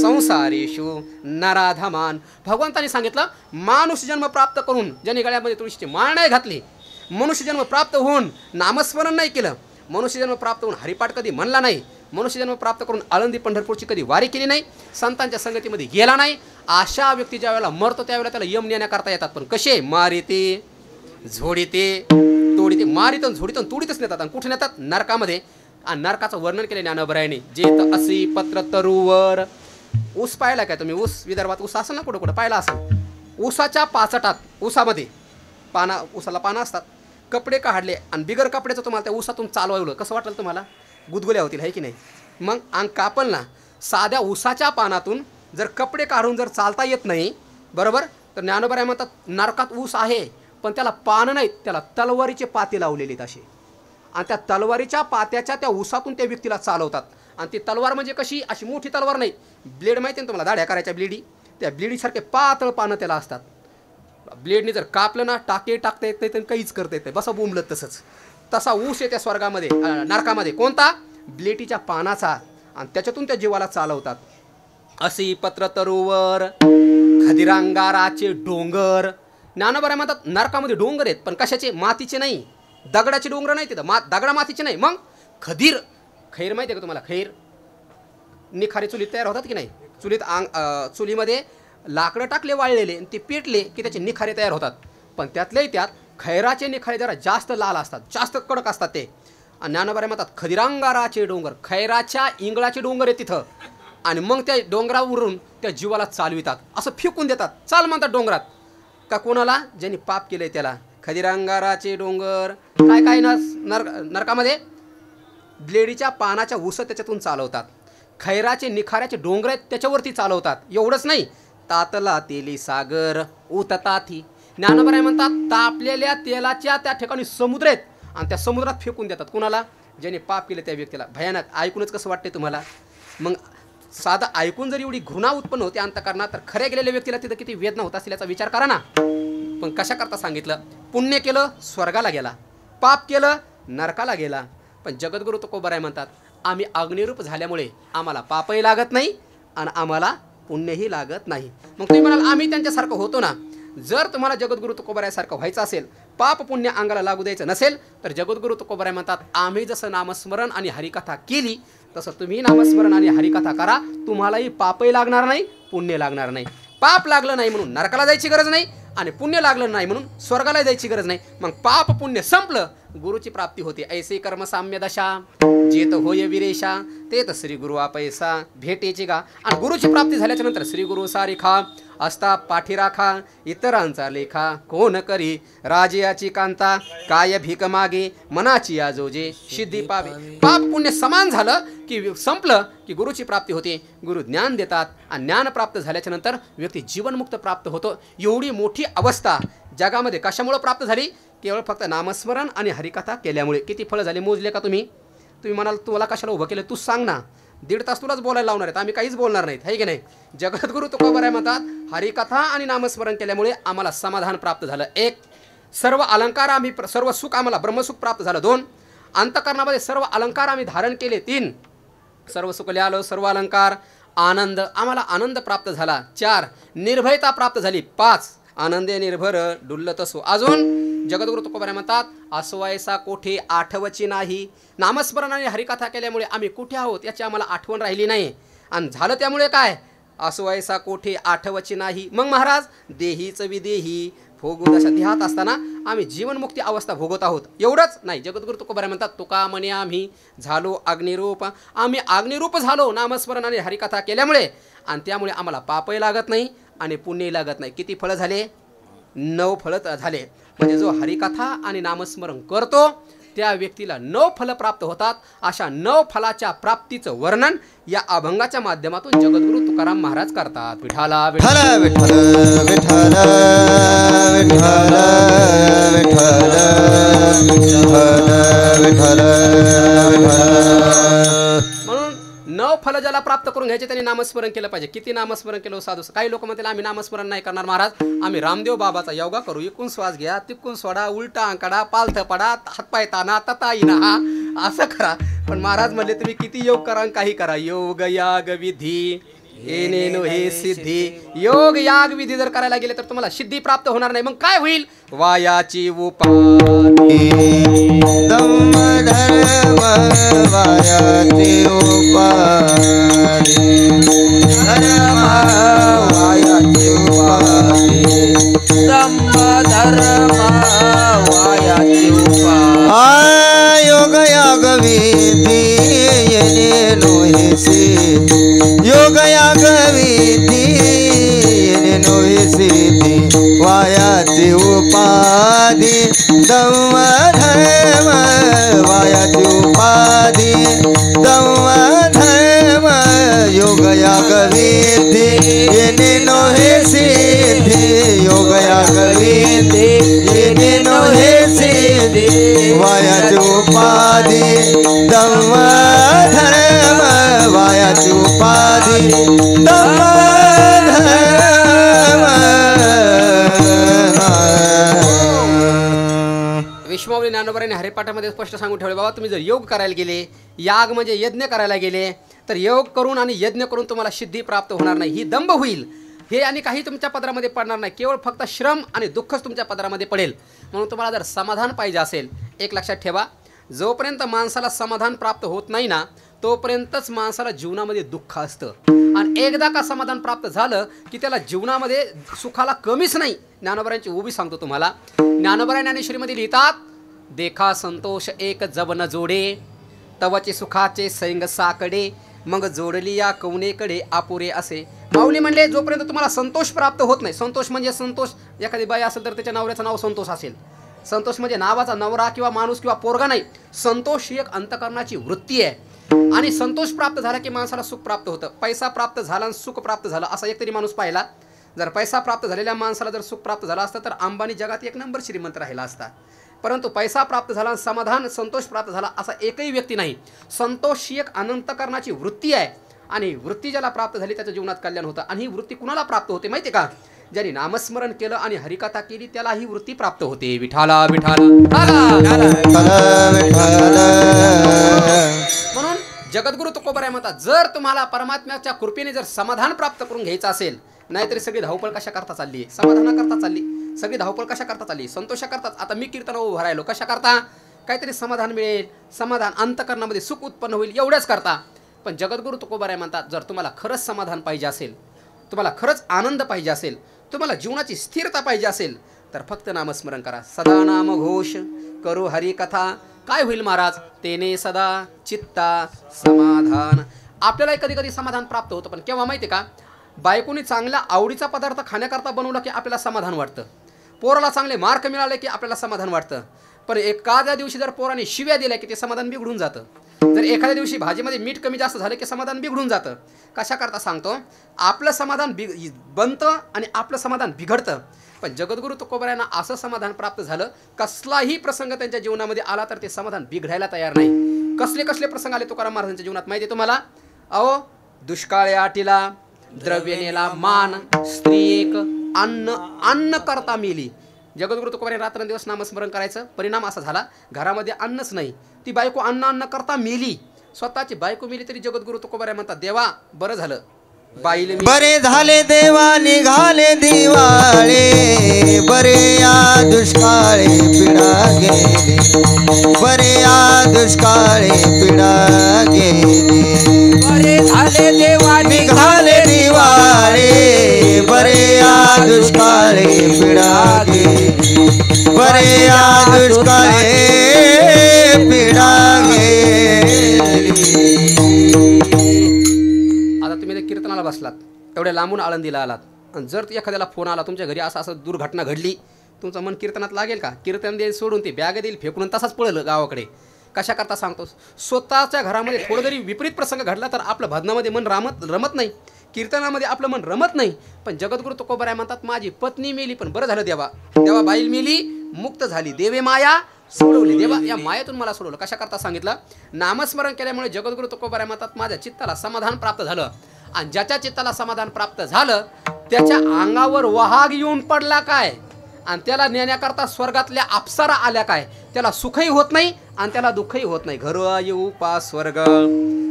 संसारेषु नराधमान. भगवंतांनी सांगितलं, माणूस जन्म प्राप्त करून ज्यांनी गळ्यामध्ये तुळशीची माळ नाही घातली, मनुष्य जन्म प्राप्त होऊन नामस्मरण नाही केलं, मनुष्य जन्म प्राप्त होऊन हरिपाठ कधी म्हणला नाही, मनुष्य जन्म प्राप्त करून आळंदी पंढरपूरची कधी वारी केली नाही, संतांच्या संगतीमध्ये गेला नाही, अशा व्यक्ती ज्या वेळेला मरतो त्यावेळेला त्याला यम नेण्या करता येतात. पण कसे? मारिते झोडीते तोडीते, मारितून झोडीतून तोडीतच नेतात. आणि कुठे नेतात? नरकामध्ये. आणि नरकाचं वर्णन केलं ज्ञानोबरायांनी. जे असी पत्र तरुवर. ऊस पाहिला काय तुम्ही? ऊस विदर्भात ऊस असेल ना, कुठं कुठं पाहिला असेल. ऊसाच्या पाचटात, ऊसामध्ये ऊसाला पानं असतात, कपडे काढले आणि बिगर कपड्याचं तुम्हाला त्या ऊसातून चालवायला कसं वाटेल तुम्हाला? गुदगुल्या होतील, आहे की नाही? मग अंग कापल ना. साध्या ऊसाच्या पानातून जर कपडे काढून जर चालता येत नाही, बरोबर, तर ज्ञानोबा म्हणतात नरकात ऊस आहे पण त्याला पानं नाहीत, त्याला तलवारीचे पाते लावलेले आहेत असे. आणि त्या तलवारीच्या पात्याच्या त्या ऊसातून त्या व्यक्तीला चालवतात. आणि ती तलवार म्हणजे कशी? अशी मोठी तलवार नाही, ब्लेड माहिती ना तुम्हाला, दाढ्या करायच्या ब्लेडी, त्या ब्लेडीसारखे पातळ पानं त्याला असतात. ब्लेडने जर कापलं ना, टाके टाकता येत नाही तर काहीच करता येत नाही, बसा बोंबलत तसंच. तसा ऊस आहे त्या स्वर्गामध्ये, नरकामध्ये. कोणता? ब्लेटीच्या पानाचा. आणि त्याच्यातून त्या जीवाला चालवतात. असी पत्र तरुवर खदिरांगाराचे डोंगर. ज्ञानोबा म्हणतात नरकामध्ये डोंगर आहेत, पण कशाचे? मातीचे नाही, दगडाचे डोंगर नाही तिथं, दगडा मातीचे नाही. मग खदीर, खैर माहिती आहे का तुम्हाला? खैर, निखारे चुलीत तयार होतात की नाही? चुलीमध्ये लाकडं टाकले वाळलेले आणि ते पेटले की त्याचे निखारे तयार होतात. पण त्यातल्याही त्यात खैराचे निखारे जरा जास्त लाल असतात, जास्त कडक असतात ते. आणि ज्ञानोबा म्हणतात खदिरांगाराचे डोंगर, खैराच्या इंगळाचे डोंगर आहे तिथं. आणि मग त्या डोंगरावरून त्या जीवाला चालवितात, असं फेकून देतात. चाल म्हणतात डोंगरात. का कोणाला? ज्यांनी पाप केलंय त्याला. खदिरांगाराचे डोंगर. काय काय नरकामध्ये ब्लेडीच्या पानाच्या ऊस त्याच्यातून चालवतात. खैराचे निखाऱ्याचे डोंगर आहेत त्याच्यावरती चालवतात. एवढंच नाही, तातला तेली सागर उतताथी. ज्ञानोबा म्हणतात तापलेल्या तेलाच्या त्या ठिकाणी समुद्र आहेत आणि त्या समुद्रात फेकून देतात. कुणाला? ज्याने पाप केलं त्या व्यक्तीला. भयानक. ऐकूनच कसं वाटते तुम्हाला? मग साधा ऐकून जर एवढी घृणा उत्पन्न होते अंतःकरणात, तर खऱ्या गेलेल्या व्यक्तीला तिथं किती वेदना होत असतील याचा विचार करा ना. पण कशा करता सांगितलं? पुण्य केलं स्वर्गाला गेला, पाप केलं नरकाला गेला. पण जगद्गुरु तुकोबाराय म्हणतात, आम्ही अग्निरूप झाल्यामुळे आम्हाला पापही लागत नाही आणि आम्हाला पुण्यही लागत नाही. मग तुम्ही म्हणाल आम्ही त्यांच्यासारखं होतो ना. जर तुम्हाला जगद्गुरु तुकोबारायसारखं व्हायचं असेल, पाप पुण्य अंगाला लागू द्यायचं नसेल, तर जगद्गुरु तुकोबाराय म्हणतात, आम्ही जसं नामस्मरण आणि हरिकथा केली तसं तुम्ही नामस्मरण आणि हरिकथा करा. तुम्हालाही पापही लागणार नाही, पुण्य लागणार नाही. पाप लागलं नाही म्हणून नरकाला जायची गरज नाही आणि पुण्य लागलं नाही म्हणून स्वर्गाला जायची गरज नाही. मग पाप पुण्य संपलं, गुरुची प्राप्ती होते. ऐसे कर्म साम्य दशा जेत होय विरेशा तेत श्री गुरु आपैसा भेटेची गा. आणि गुरुची प्राप्ती झाल्याच्या नंतर श्री गुरु सारिखा असता पाठी राखा, इतरांचा लेखा कोण करी, राजयाची कांता काय भीक मागे, मनाची आजोजे सिद्धी पावे. पाप पुण्य समान झालं की संपलं की गुरुची प्राप्ती होते. गुरु ज्ञान देतात आणि ज्ञान प्राप्त झाल्याच्या नंतर व्यक्ती जीवनमुक्त प्राप्त होतो. एवढी मोठी अवस्था जगामध्ये कशामुळे प्राप्त झाली? केवळ फक्त नामस्मरण आणि हरिकथा केल्यामुळे. किती फळं झाले मोजले का तुम्ही? तुम्ही म्हणाल तुला कशाला उभं केलं, तूच सांग ना. 1.5 तास तुलाच बोलायला लावणार आहेत, आम्ही काहीच बोलणार नाहीत, है की नाही? जगद्गुरु तुकोबाराय म्हणतात, हरिकथा आणि नामस्मरण केल्यामुळे आम्हाला समाधान प्राप्त झालं. 1. सर्व अलंकार आम्ही सर्व सुख आम्हाला ब्रह्मसुख प्राप्त झालं. 2. अंतःकरणामध्ये सर्व अलंकार आम्ही धारण केले. 3. सर्व सुख लिहालं, सर्व अलंकार, आनंद आम्हाला आनंद प्राप्त झाला. 4. निर्भयता प्राप्त झाली. 5. आनंदे निर्भर डुल्लत असो. अजून जगद्गुरु तुकोबाराय म्हणतात, असवायसा कोठे आठवची नाही. नामस्मरण आणि हरिकथा केल्यामुळे आम्ही कुठे आहोत याची आम्हाला आठवण राहिली नाही. आणि झालं त्यामुळे काय? असवायसा कोठे आठवची नाही. मग महाराज देहीच विदेही भोगू दशा, देहात असताना आम्ही जीवनमुक्ती अवस्था भोगत आहोत. एवढंच नाही, जगद्गुरु तुकोबाराय म्हणतात, तुका म्हणे आम्ही झालो अग्निरूप. आम्ही अग्निरूप झालो नामस्मरण आणि हरिकथा केल्यामुळे. आणि त्यामुळे आम्हाला पापही लागत नाही आणि पुण्यही लागत नाही. किती फळं झाले? 9 फळं झाले. म्हणजे जो हरिकथा आणि नामस्मरण करतो त्या व्यक्तीला 9 फलं प्राप्त होतात. अशा 9 फलाच्या प्राप्तीचं वर्णन या अभंगाच्या माध्यमातून जगद्गुरु तुकाराम महाराज करतात. विठाला विठाला विठ्ठल विठ्ठल विठ्ठल विठ्ठल विठ्ठल म्हणून 9 फलं ज्याला प्राप्त करून घ्यायचे त्यांनी नामस्मरण केलं पाहिजे. किती नामस्मरण केलं साधू? काही लोक म्हणतील आम्ही नामस्मरण नाही करणार महाराज, आम्ही रामदेव बाबाचा योगा करू. इकून श्वास घ्या, तिकून सोडा, उलटा आंकडा, पालथ पडा, हातपाय ताना, तता येईना, हा असं करा. पण महाराज म्हणले तुम्ही किती योग करा काही करा, योग याग विधी येणे हे सिद्धी. योग याग विधी जर करायला गेले तर तुम्हाला सिद्धी प्राप्त होणार नाही. मग काय होईल? वायाची उपाधी दम धर्म वायाची उपाधी, धर्म वायाची उपाधी, दम धर्म वायाची उपाधी. योग याग विधी येणे नोहेसी, योग याग विधी येणे नोहेसी, वायाची उपाधी दम धर्म वायाची उपाधी दम धर्म. योग याग विधी येणे नोहे सिद्धी, योग याग विधी येणे नोहे सिद्धी, वायाची उपाधी दम धर्म वायाची उपाधी दम विश्वमाऊली ज्ञानोबारांनी हरिपाठामध्ये स्पष्ट सांगून ठेवले, बाबा तुम्ही जर योग करायला गेले, याग म्हणजे यज्ञ करायला गेले, तर योग करून आणि यज्ञ करून तुम्हाला सिद्धी प्राप्त होणार नाही, ही दंभ होईल. हे आणि काही तुमच्या पदरामध्ये पडणार नाही, केवळ फक्त श्रम आणि दुःखच तुमच्या पदरामध्ये पडेल. म्हणून तुम्हाला जर समाधान पाहिजे असेल, एक लक्षात ठेवा, जोपर्यंत माणसाला समाधान प्राप्त होत नाही ना, तोपर्यंतच माणसाला जीवनामध्ये दुःख असतं. आणि एकदा का समाधान प्राप्त झालं की त्याला जीवनामध्ये सुखाला कमीच नाही. ज्ञानोबारांची उभी सांगतो तुम्हाला. ज्ञानोबा ज्ञानेश्वरीमध्ये लिहितात, देखा संतोष एक जब न जोडे, तवचे सुखाचे सैंग साकडे, मग जोडली या कवनेकडे आपुरे असे. माऊली म्हणले, जोपर्यंत तुम्हाला संतोष प्राप्त होत नाही, संतोष म्हणजे संतोष, एखादी बाई असेल तर त्याच्या नवऱ्याचं नाव संतोष असेल. संतोष म्हणजे नावाचा नवरा किंवा माणूस किंवा पोरगा नाही. संतोष ही एक अंतःकरणाची वृत्ती आहे. आणि संतोष प्राप्त झाला की माणसाला सुख प्राप्त होतं. पैसा प्राप्त झाला आणि सुख प्राप्त झालं असा एक तरी माणूस पाहिला. जर पैसा प्राप्त झालेल्या माणसाला जर सुख प्राप्त झाला असता तर अंबानी जगात 1 नंबर श्रीमंत राहिला असता. परंतु पैसा प्राप्त झाला, समाधान संतोष प्राप्त झाला असा एकही व्यक्ती नाही. संतोष ही एक अनंतकरणाची वृत्ती आहे आणि वृत्ती ज्याला प्राप्त झाली त्याच्या जीवनात कल्याण होतं. आणि ही वृत्ती कुणाला प्राप्त होते माहिती आहे का? ज्यांनी नामस्मरण केलं आणि हरिकथा केली त्याला ही वृत्ती प्राप्त होते. विठाला विठाला. म्हणून जगद्गुरु तुकोबराय म्हणतात, जर तुम्हाला परमात्म्याच्या कृपेने जर समाधान प्राप्त करून घ्यायचं असेल, नाहीतरी सगळी धावपळ कशा करता चालली आहे? समाधानाकरता चालली. सगळी धावपळ कशा करता चालली? संतोषाकरताच. आता मी कीर्तन उभं राहिलो कशा करता? काहीतरी समाधान मिळेल, समाधान अंतकरणामध्ये सुख उत्पन्न होईल एवढंच करता. पण जगद्गुरु तुकोबराय म्हणतात, जर तुम्हाला खरंच समाधान पाहिजे असेल, तुम्हाला खरंच आनंद पाहिजे असेल, तुम्हाला जीवनाची स्थिरता पाहिजे असेल, तर फक्त नामस्मरण करा. सदा नाम घोष करू हरिकथा. काय होईल महाराज? तेने सदा चित्ता समाधान. आपल्याला कधी कधी समाधान प्राप्त होतं, पण केव्हा माहिती का? बायकोनी चांगला आवडीचा पदार्थ खाण्याकरता बनवला की आपल्याला समाधान वाटतं. पोराला चांगले मार्क मिळाले की आपल्याला समाधान वाटतं. पण एखाद्या दिवशी जर पोराने शिव्या दिल्या की ते समाधान बिघडून जातं. जर एखाद्या दिवशी भाजीमध्ये मीठ कमी जास्त झालं की समाधान बिघडून जातं. कशा करता सांगतो? आपलं समाधान बनतं आणि आपलं समाधान बिघडतं. पण जगद्गुरु तुकोबरायांना असं समाधान प्राप्त झालं, कसलाही प्रसंग त्यांच्या जीवनामध्ये आला तर ते समाधान बिघडायला तयार नाही. कसले कसले प्रसंग आले तुकाराम महाराजांच्या जीवनात माहिती आहे तुम्हाला? अहो, दुष्काळ आटीला, द्रव्य नेला मान, स्त्री एक, अन्न करता मेली. जगद्गुरु तुकोबराय रात्रंदिवस नामस्मरण करायचं. परिणाम असा झाला, घरामध्ये अन्नच नाही. ती बायको अन्न करता मेली. स्वतःची बायको मेली तरी जगद्गुरु तुकोबराय म्हणतात, देवा बरं झालं बाईले बरे झाले देवा निघाले दिवाळे, बरे या दुष्काळे पिढा गेली, बरे या दुष्काळे पिढा गेली. बरे झाले देवा निघाले दिवाळे, बरे या दुष्काळे पिढा गेली, बरे या दुष्काळे पिढा गेली. कीर्तनाला बसलात, एवढ्या लांबून आळंदीला आलात, आणि जर एखाद्याला फोन आला तुमच्या घरी असं दुर्घटना घडली, तुमचं मन कीर्तनात लागेल का? कीर्तन देईल सोडून ते बॅग देईल फेकून तसाच पळलं गावाकडे. कशा करता सांगतोस? स्वतःच्या घरामध्ये थोडं जरी विपरीत प्रसंग घडला तर आपलं भजनामध्ये मन रमत नाही, कीर्तनामध्ये आपलं मन रमत नाही. पण जगद्गुरु तुकोबराय म्हणतात, माझी पत्नी मेली पण बरं झालं देवा, देवा बाईल मेली मुक्त झाली, देवे माया सोडवली, देवा या मायातून मला सोडवलं. कशा करता सांगितलं? नामस्मरण केल्यामुळे जगद्गुरु तुकोबराय म्हणतात, माझ्या चित्ताला समाधान प्राप्त झालं. आणि ज्याच्या चित्ताला समाधान प्राप्त झालं त्याच्या अंगावर वहाग येऊन पडला काय, आणि त्याला नेण्याकरता स्वर्गातल्या अप्सरा आल्या काय, त्याला सुखही होत नाही आणि त्याला दुःखही होत नाही. घर येऊ पा स्वर्ग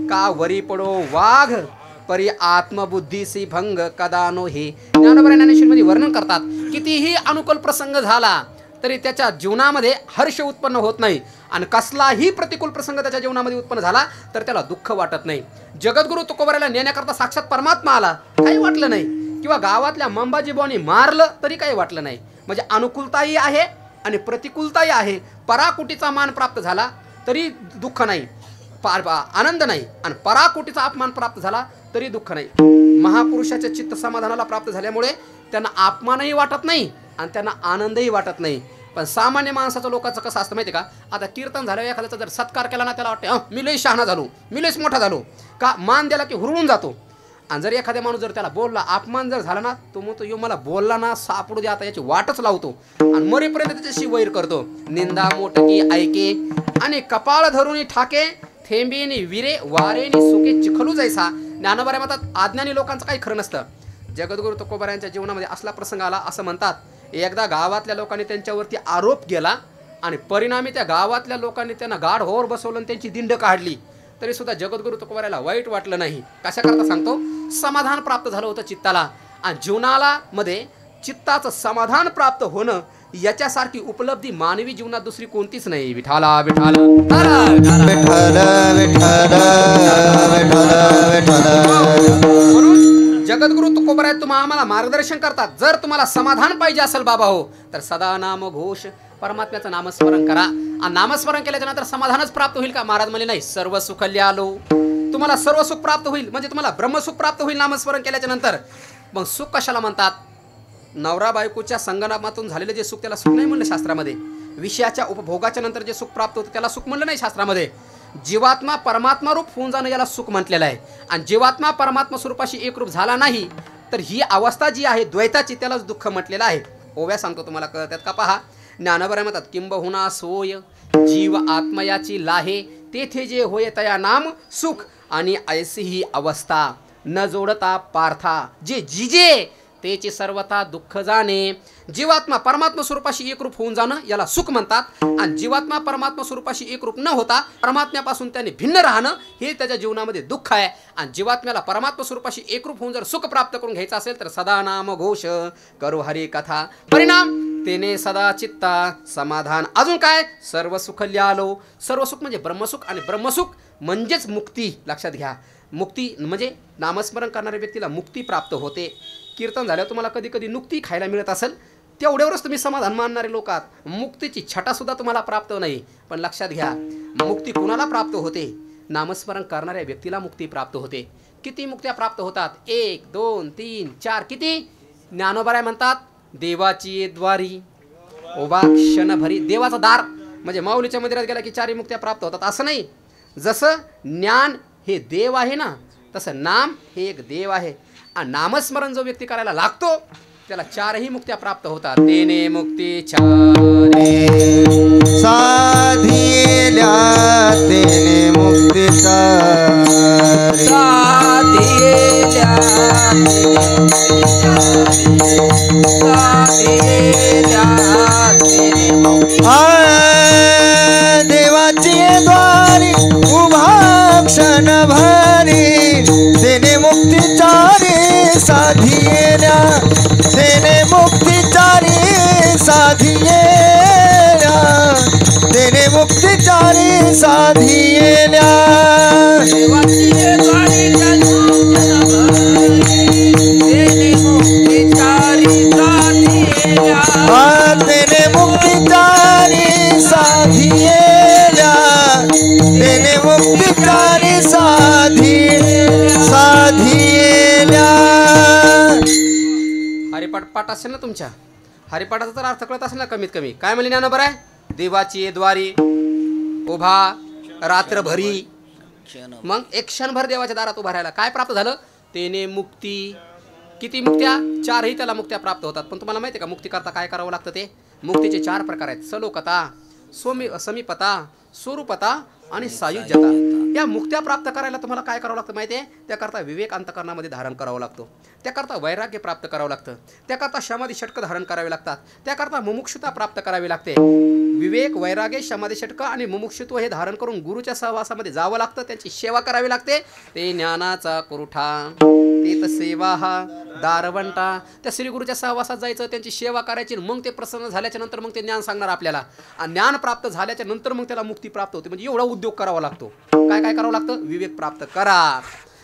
का वरी पडो वाघ, परी आत्मबुद्धीसी भंग कदानो. हे ज्ञानोबा ज्ञानेश्वरीमध्ये वर्णन करतात. कितीही अनुकूल प्रसंग झाला तरी त्याच्या जीवनामध्ये हर्ष उत्पन्न होत नाही, आणि कसलाही प्रतिकूल प्रसंग त्याच्या जीवनामध्ये उत्पन्न झाला तर त्याला दुःख वाटत नाही. जगद्गुरु तुकोबरायला नेण्याकरता साक्षात परमात्मा आला, काही वाटलं नाही. किंवा गावातल्या मंबाजीबुवांनी मारलं तरी काही वाटलं नाही. म्हणजे अनुकूलताही आहे आणि प्रतिकूलताही आहे. पराकुटीचा मान प्राप्त झाला तरी दुःख नाही, आनंद नाही, आणि पराकुटीचा अपमान प्राप्त झाला तरी दुःख नाही. महापुरुषाच्या चित्त समाधानाला प्राप्त झाल्यामुळे त्यांना अपमानही वाटत नाही आणि त्यांना आनंदही वाटत नाही. पण सामान्य माणसाचं लोकांचं कसं असतं माहिती का? आता कीर्तन झालं, एखाद्याचा जर सत्कार केला ना त्याला वाटतं मी लई शहाणा झालो, मी लईच मोठा झालो. का? मान द्याला की हुरळून जातो. आणि जर एखाद्या माणूस जर त्याला बोलला, अपमान जर झाला ना, तो म्हणतो यो मला बोलला ना सापडू दे आता, याची वाटच लावतो आणि मरेपर्यंत त्याच्याशी वैर करतो. निंदा मोठकी ऐके आणि कपाळ धरून ठाके, थेंबीनी विरे वारेनी सुके चिखलू जैसा. ज्ञानोबा म्हणतात, अज्ञानी लोकांचं काही खरं नसतं. जगद्गुरु तुकोबरायांच्या जीवनामध्ये असला प्रसंग आला. असं म्हणतात, एकदा गावातल्या लोकांनी त्यांच्यावरती आरोप केला आणि परिणामी त्या गावातल्या लोकांनी त्यांना गाढ होर बसवलं आणि त्यांची दिंड काढली, तरी सुद्धा जगद्गुरु तुकोबरायला वाईट वाटलं नाही. कशा करता सांगतो? समाधान प्राप्त झालं होतं चित्ताला. आणि जीवनाला मध्ये चित्ताचं समाधान प्राप्त होणं याच्यासारखी उपलब्धी मानवी जीवनात दुसरी कोणतीच नाही. विठाला विठाला म्हणून जगद्गुरु तुकोबराय तुम्हाला आम्हाला मार्गदर्शन करतात. जर तुम्हाला समाधान पाहिजे असेल बाबा हो, तर सदा नाम घोष, परमात्म्याचं नामस्मरण करा. आणि नामस्मरण केल्याच्या नंतर समाधानच प्राप्त होईल का? महाराज म्हणले नाही, सर्व सुखल्य आलो. तुम्हाला सर्व सुख प्राप्त होईल, म्हणजे तुम्हाला ब्रह्मसुख प्राप्त होईल नामस्मरण केल्याच्या नंतर. मग सुख कशाला म्हणतात? नवरा बायकोच्या संगनामातून झालेलं जे सुख त्याला सुख नाही म्हणलं शास्त्रामध्ये. विषयाच्या उपभोगाच्या नंतर जे सुख प्राप्त होतं त्याला सुख म्हणलं नाही शास्त्रामध्ये. जीवात्मा परमात्मा रूप होऊन जाणं याला सुख म्हटलेलं आहे. आणि जीवात्मा परमात्मा स्वरूपाशी एकरूप झाला नाही तर ही अवस्था जी आहे द्वैताची, त्यालाच दुःख म्हटलेलं आहे. ओव्या सांगतो तुम्हाला कळतात का? पहा, ज्ञानोबराय म्हणतात किंबहुना सोय जीव आत्मयाची लाहे तेथे जे होय तया नाम सुख आणि ऐसी ही अवस्था न जोडता पार्था जे जिजे तेचे सर्वथा दुःख जाणे. जीवात्मा परमात्मा स्वरूपाशी एकरूप होऊन जाणं याला सुख म्हणतात आणि जीवात्मा परमात्मा स्वरूपाशी एकरूप न होता परमात्म्यापासून त्याने भिन्न राहणं हे त्याच्या जीवनामध्ये दुःख आहे. आणि जीवात्म्याला परमात्मा स्वरूपाशी एकरूप होऊन जर सुख प्राप्त करून घ्यायचं असेल तर सदा नाम घोष करू हरी कथा परिणाम तेने सदा चित्ता समाधान. अजून काय सर्व सुख ल्यालो. सर्व सुख म्हणजे ब्रह्मसुख आणि ब्रह्मसुख म्हणजेच मुक्ती. लक्षात घ्या मुक्ती म्हणजे नामस्मरण करणाऱ्या व्यक्तीला मुक्ती प्राप्त होते. कीर्तन झाल्यावर तुम्हाला कधी कधी नुक्ती खायला मिळत असेल तेवढ्यावरच तुम्ही समाधान मानणारे लोक आहात. मुक्तीची छटासुद्धा तुम्हाला प्राप्त नाही. पण लक्षात घ्या मुक्ती कुणाला प्राप्त होते. नामस्मरण करणाऱ्या व्यक्तीला मुक्ती प्राप्त होते. किती मुक्त्या प्राप्त होतात 1 2 3 4 किती. ज्ञानोबराय म्हणतात देवाची द्वारी उभा क्षणभरी. देवाचा दार म्हणजे माऊलीच्या मंदिरात गेला की 4 मुक्त्या प्राप्त होतात असं नाही. जसं ज्ञान हे देव आहे ना तसं नाम हे एक देव आहे. आणि नामस्मरण जो व्यक्ती करायला लागतो त्याला 4ही मुक्त्या प्राप्त होतात. तेने मुक्ती 4 साधिल्या तेने मुक्ती 4 साधिल्या देवाची द्वारी उभा क्षण भरी तेने मुक्ती 4 साधिल्या तेने मुक्ती 4 साधिल्या तेने मुक्ती 4 साधिल्या तेने मुक्ती 4 साधिल्या तेने मुक्ती 4 साधिल्या. हरिपाठ पाठ असेल ना तुमच्या हरिपाठाचा तर अर्थ कळत असेल ना कमीत कमी. काय म्हणले ज्ञानोबराय देवाची द्वारी उभा रात्रभरी. मग एक क्षणभर देवाच्या दारात उभा राहायला काय प्राप्त झालं. तेने मुक्ती किती मुक्त्या 4ही त्याला मुक्त्या प्राप्त होतात. पण तुम्हाला माहिती आहे का मुक्ती करता काय करावं लागतं. ते मुक्तीचे 4 प्रकार आहेत. सलोकता समीपता स्वरूपता आणि सायुज्यता. या मुक्त्या प्राप्त करायला तुम्हाला काय करावं लागतं माहिती आहे. त्याकरता विवेक अंतकरणामध्ये धारण करावं लागतो. त्याकरता वैराग्य प्राप्त करावं लागतं. त्याकरता समाधी षटक धारण करावे लागतात. त्याकरता मुमुक्षुता प्राप्त करावी लागते. विवेक वैराग्य समाधी षटक आणि मुमुक्षुत्व हे धारण करून गुरुच्या सहवासामध्ये जावं लागतं. त्यांची सेवा करावी लागते. ते ज्ञानाचा कुरुठा ते सेवा हा दारवंटा. त्या श्रीगुरूच्या सहवासात जायचं त्यांची सेवा करायची. मग ते प्रसन्न झाल्याच्या नंतर मग ते ज्ञान सांगणार आपल्याला. आणि ज्ञान प्राप्त झाल्याच्या नंतर मग त्याला मुक्ती प्राप्त होते. म्हणजे एवढा उद्योग करावा लागतो. काय काय करावं लागतं. विवेक प्राप्त करा